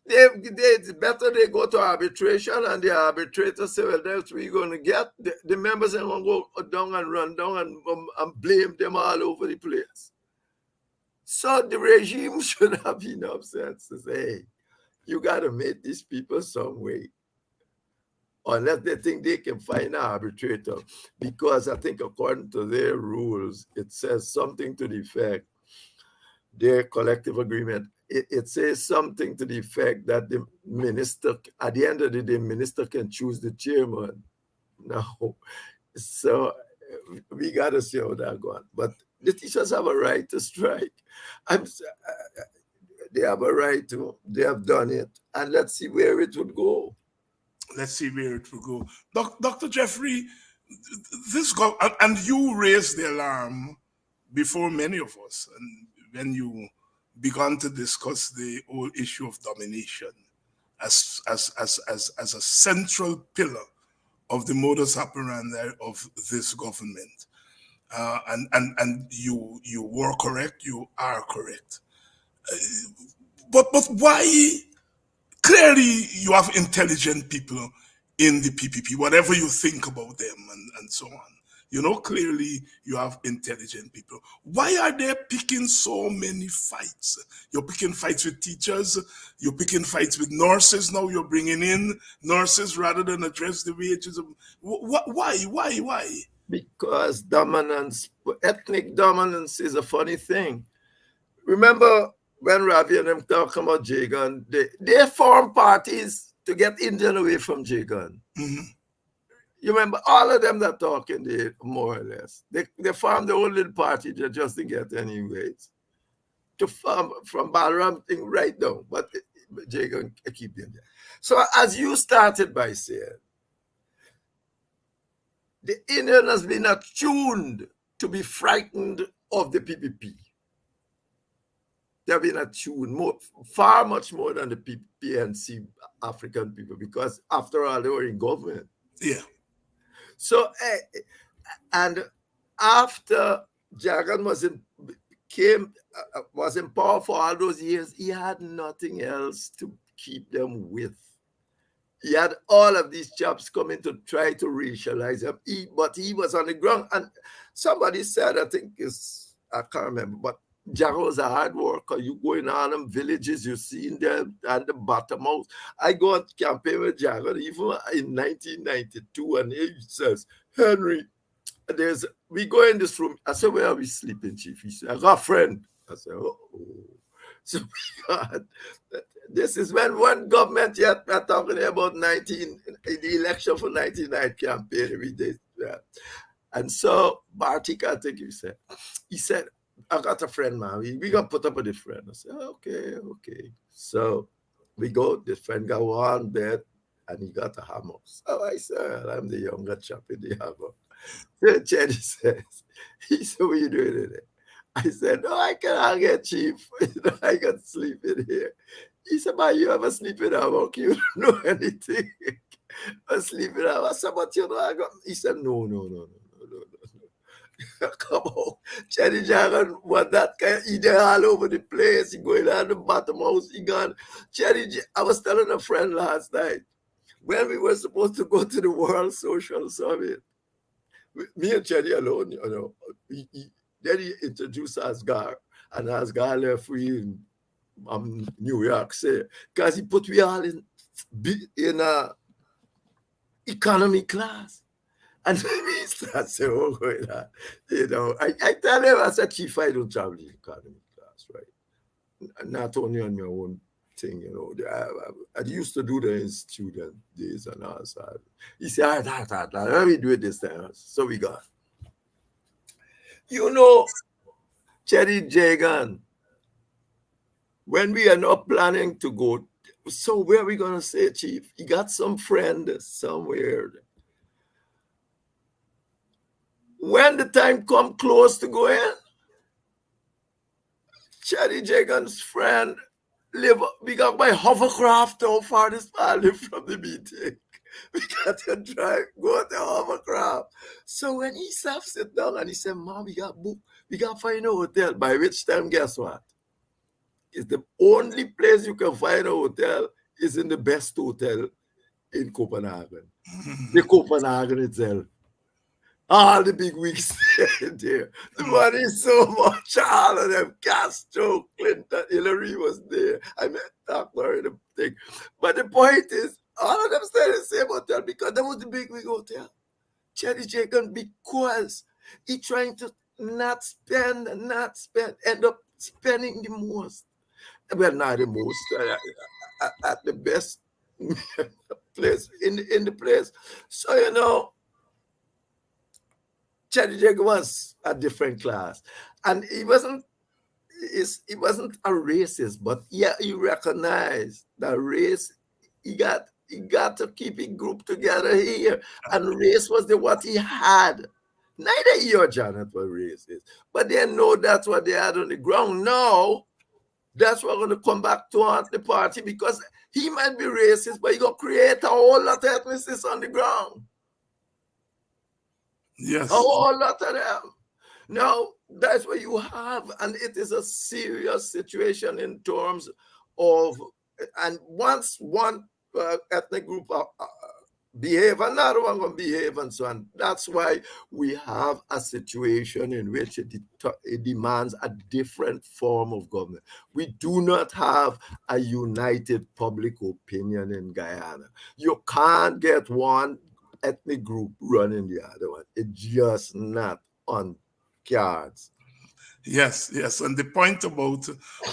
It's better they go to arbitration and the arbitrator say, well, that's what we're going to get. The members are going to go down and run down and blame them all over the place. So the regime should have enough sense to say, hey, you got to make these people some way. Unless they think they can find an arbitrator. Because I think according to their rules, it says something to the effect, their collective agreement, it says something to the effect that the minister, at the end of the day, the minister can choose the chairman. No. So we got to see how that goes. But the teachers have a right to strike. They have a right to. They have done it. And let's see where it would go. Let's see where it will go. Dr. Jeffrey, and you raised the alarm before many of us, and when you began to discuss the whole issue of domination as a central pillar of the modus operandi of this government. And you were correct, you are correct. But why? Clearly, you have intelligent people in the PPP, whatever you think about them and so on. You know, clearly you have intelligent people. Why are they picking so many fights? You're picking fights with teachers. You're picking fights with nurses. Now you're bringing in nurses rather than address the wages. Why? Because dominance, ethnic dominance is a funny thing. Remember when Ravi and them talk about J-Gun, they form parties to get Indian away from J-Gun. Mm-hmm. You remember all of them that talking there, more or less. They formed their own little party just to get anyways. To form from Balaram thing right down. But J-Gun keep them there. So as you started by saying, the Indian has been attuned to be frightened of the PPP. They have been attuned far much more than the PNC African people, because after all, they were in government. Yeah. So, and after Jagan was in power for all those years, he had nothing else to keep them with. He had all of these chaps coming to try to racialize him, but he was on the ground. And somebody said, I can't remember, but Jagan was a hard worker. You go in all them villages, you see them and the bottom house. I go on campaign with Jagan even in 1992, and he says, Henry, we go in this room. I said, where are we sleeping, Chief? He said, I got a friend. I said, oh. So this is when one government yet we're talking about the election for 1999 campaign. We did that. And so Bartik, I think he said, I got a friend, man. We got put up with a friend. I said, okay. So we go, the friend got one bed and he got a hammer. So I said, I'm the younger chap in the hammer. So Jenny says, he said, what are you doing in it? I said, no, I cannot get Chief. I can sleep in here. He said, man, you ever sleep in a hammock? You don't know anything. I sleep in a hammock. I said, but you know, he said, no. Come on. Jenny Jagan was that kind of eating all over the place. He going on the bottom house. He gone. I was telling a friend last night, when we were supposed to go to the World Social Summit, me and Jenny alone, you know, then he introduced Asgar, and Asgar left free in New York, say, because he put we all in economy class. And we start saying, you know, I tell him, I said, Chief, I don't travel in economy class, right? Not only on your own thing, you know. I used to do the student days and all that. He said, let me do it this time. So we got. You know, Cherry Jagan, when we are not planning to go, so where are we going to say, Chief? You got some friend somewhere. When the time come close to go in, Chetty Jegan's friend we got my hovercraft how far this valley from the meeting. We got to drive, go to hovercraft. So when he sit down and he said, "Mom, we got book, we got to find a hotel." By which time, guess what? It's the only place you can find a hotel is in the best hotel in Copenhagen. The Copenhagen itself. All the big wigs there. The money is so much. All of them. Castro, Clinton, Hillary was there. I met Dr. the thing. But the point is, all of them stayed in the same hotel because that was the big wig hotel. Chetty Jegan, because he trying to not spend, end up spending the most. Well, not the most, at the best place, in the place. So, you know, Chetty Jegan was a different class. And he wasn't a racist, but yeah, he recognized that race, he got to keep a group together here. And race was what he had. Neither he or Janet were racist, but they know that's what they had on the ground. Now, that's what we're going to come back to haunt the party, because he might be racist, but he's going to create a whole lot of ethnicities on the ground. Yes. A whole lot of them. Now, that's what you have, and it is a serious situation in terms of, and once one ethnic group behave, another one going to behave, and so on. That's why we have a situation in which it demands a different form of government. We do not have a united public opinion in Guyana. You can't get one ethnic group running the other one. It's just not on cards. Yes, yes. And the point about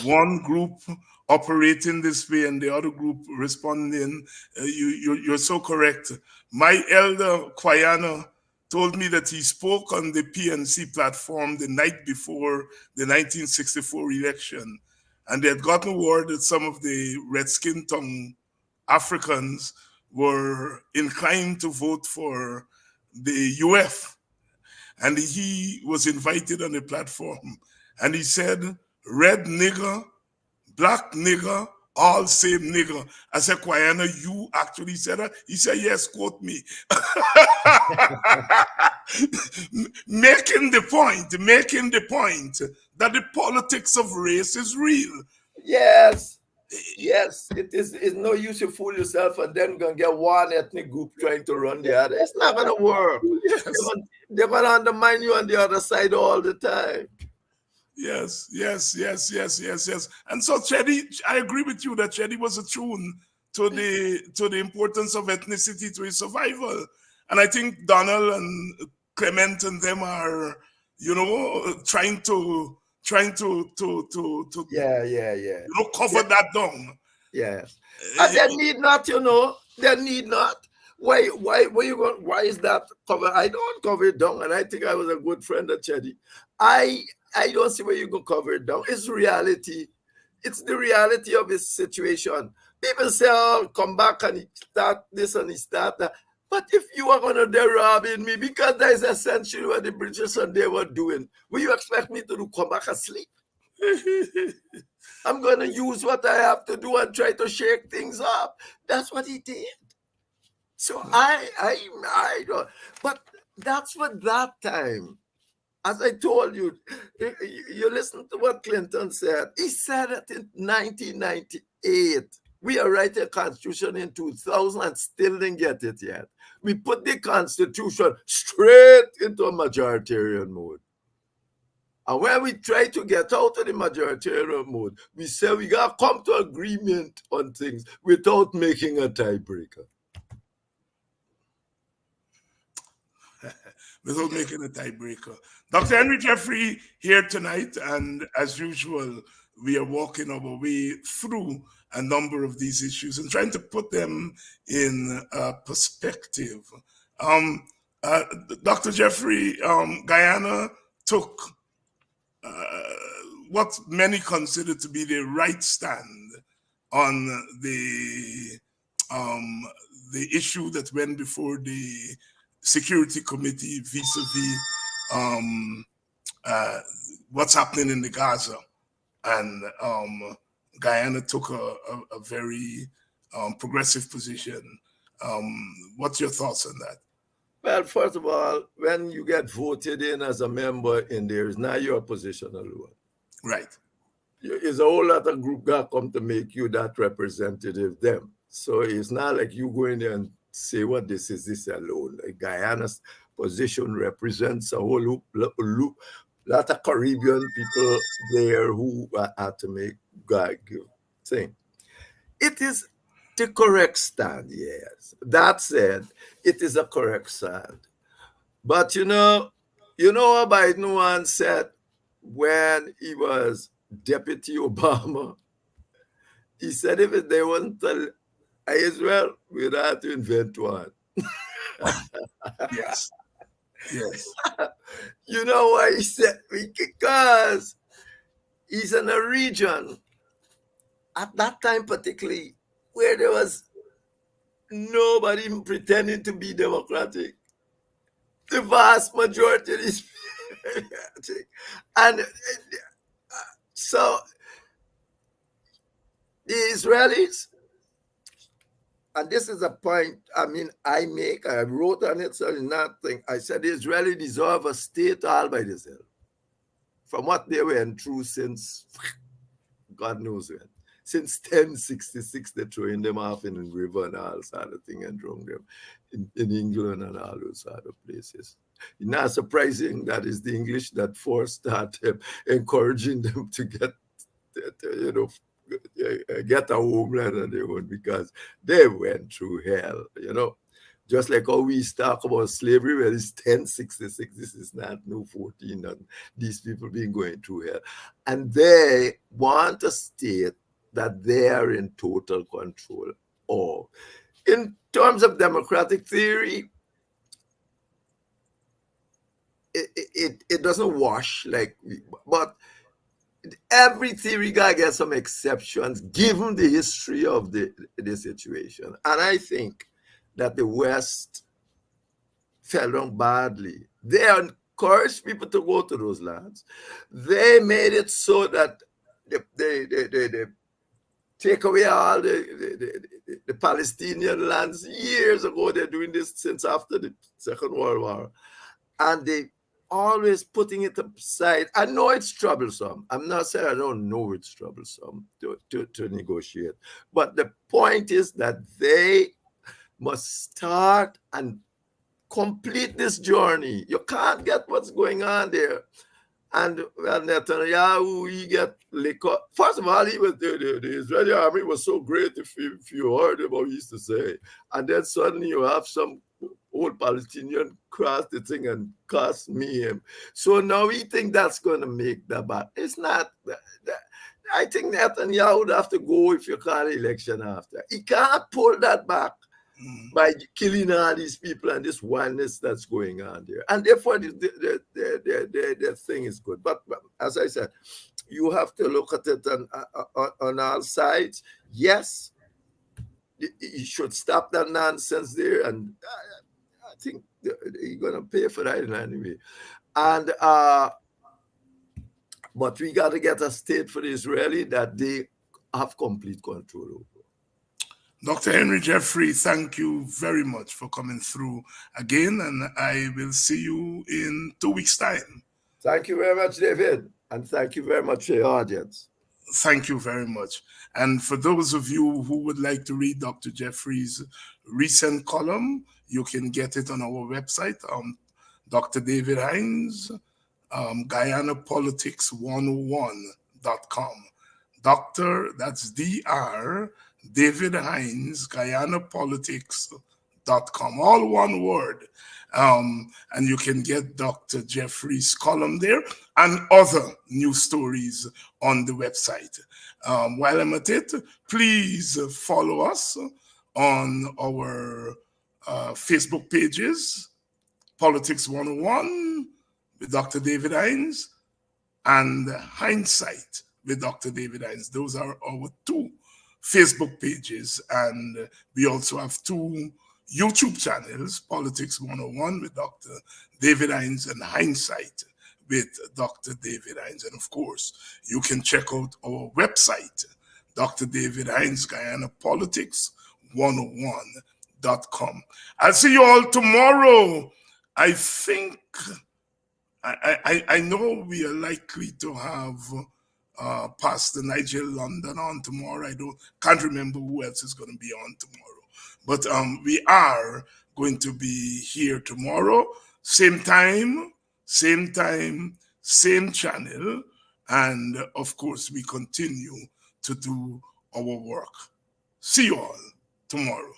one group operating this way and the other group responding, you're so correct. My elder Kwayana told me that he spoke on the PNC platform the night before the 1964 election, and they had gotten word that some of the red-skin tongue Africans were inclined to vote for the UF. And he was invited on the platform, and he said, "Red nigger, black nigger, all same nigger." I said, "Kwayana, you actually said that?" He said, "Yes, quote me." making the point that the politics of race is real. Yes. Yes, it's no use you fool yourself and then gonna get one ethnic group trying to run the other. It's not gonna work. Yes. They're gonna undermine you on the other side all the time. Yes. And so Chetty, I agree with you that Chetty was attuned to the importance of ethnicity to his survival. And I think Donald and Clement and them are, trying to cover that down. Yes. And they need not, they need not. Why you going? Why is that cover? I don't cover it down, and I think I was a good friend of Chetty. I don't see where you go cover it down. It's reality. It's the reality of his situation. People say, "Oh, come back and he start this and he start that." But if you are going to derob in me, because that is essentially what the British and they were doing, will you expect me to come back asleep? I'm going to use what I have to do and try to shake things up. That's what he did. So I don't. But that's what that time, as I told you, you listen to what Clinton said. He said it in 1998. We are writing a constitution in 2000 and still didn't get it yet. We put the constitution straight into a majoritarian mode. And when we try to get out of the majoritarian mode, we say we got to come to agreement on things without making a tiebreaker. Without making a tiebreaker. Dr. Henry Jeffrey here tonight, and as usual, we are walking our way through a number of these issues and trying to put them in perspective. Dr. Jeffrey, Guyana took what many consider to be the right stand on the issue that went before the Security Committee vis-a-vis what's happening in the Gaza. And Guyana took a very progressive position. What's your thoughts on that? Well, first of all, when you get voted in as a member in there, it's not your position alone. Right. It's a whole lot of group that come to make you that representative them. So it's not like you go in there and say what this is alone. Like Guyana's position represents a whole lot of Caribbean people there who had to make thing. It is the correct stand, yes. That said, it is a correct stand. But you know what Biden once said when he was Deputy Obama? He said if they want to Israel, we'd have to invent one. Yes. Yes. You know why he said? Because he's in a region at that time particularly where there was nobody pretending to be democratic. The vast majority of these people. And so the Israelis, and this is a point I wrote on it, so it's nothing. I said the Israelis deserve a state all by themselves from what they went through since God knows when. Since 1066, they're throwing them off in the river and all sort of thing and throwing them in England and all those other places. It's not surprising that it's the English that forced that, encouraging them to get a homeland on their own because they went through hell, Just like how we talk about slavery, where it's 1066, this is not no 14, and these people been going through hell. And they want a state that they are in total control of. In terms of democratic theory, it doesn't wash but every theory guy gets some exceptions given the history of the situation. And I think that the West fell down badly. They encouraged people to go to those lands. They made it so that they take away all the Palestinian lands years ago. They're doing this since after the Second World War. And they always putting it aside. I know it's troublesome. I'm not saying I don't know it's troublesome to negotiate. But the point is that they must start and complete this journey. You can't get what's going on there. And Netanyahu, he get liquor. First of all, he was the Israeli army was so great if you heard about what he used to say. And then suddenly you have some old Palestinian cross the thing and cause me. So now we think that's going to make the bad. It's not. I think Netanyahu would have to go if you call the election after. He can't pull that back by killing all these people and this wildness that's going on there. And therefore, the thing is good. But as I said, you have to look at it on all sides. Yes, you should stop that nonsense there. And I think you're going to pay for that anyway. And but we got to get a state for the Israeli that they have complete control over. Dr. Henry Jeffrey, thank you very much for coming through again, and I will see you in 2 weeks' time. Thank you very much, David, and thank you very much for your audience. Thank you very much. And for those of you who would like to read Dr. Jeffrey's recent column, you can get it on our website, Dr. David Hines, GuyanaPolitics101.com. Dr. That's Dr. David Hines, GuyanaPolitics.com, all one word. And you can get Dr. Jeffrey's column there and other news stories on the website. While I'm at it, please follow us on our Facebook pages, Politics 101 with Dr. David Hines, and Hindsight with Dr. David Hines. Those are our two Facebook pages, and we also have two YouTube channels, Politics 101 with Dr. David Hines and Hindsight with Dr. David Hines. And of course, you can check out our website, Dr. David Hines, Guyana Politics 101.com. I'll see you all tomorrow. I think, I know we are likely to have Pastor Nigel London on tomorrow. Can't remember who else is going to be on tomorrow. But we are going to be here tomorrow, same time, same channel. And of course, we continue to do our work. See you all tomorrow.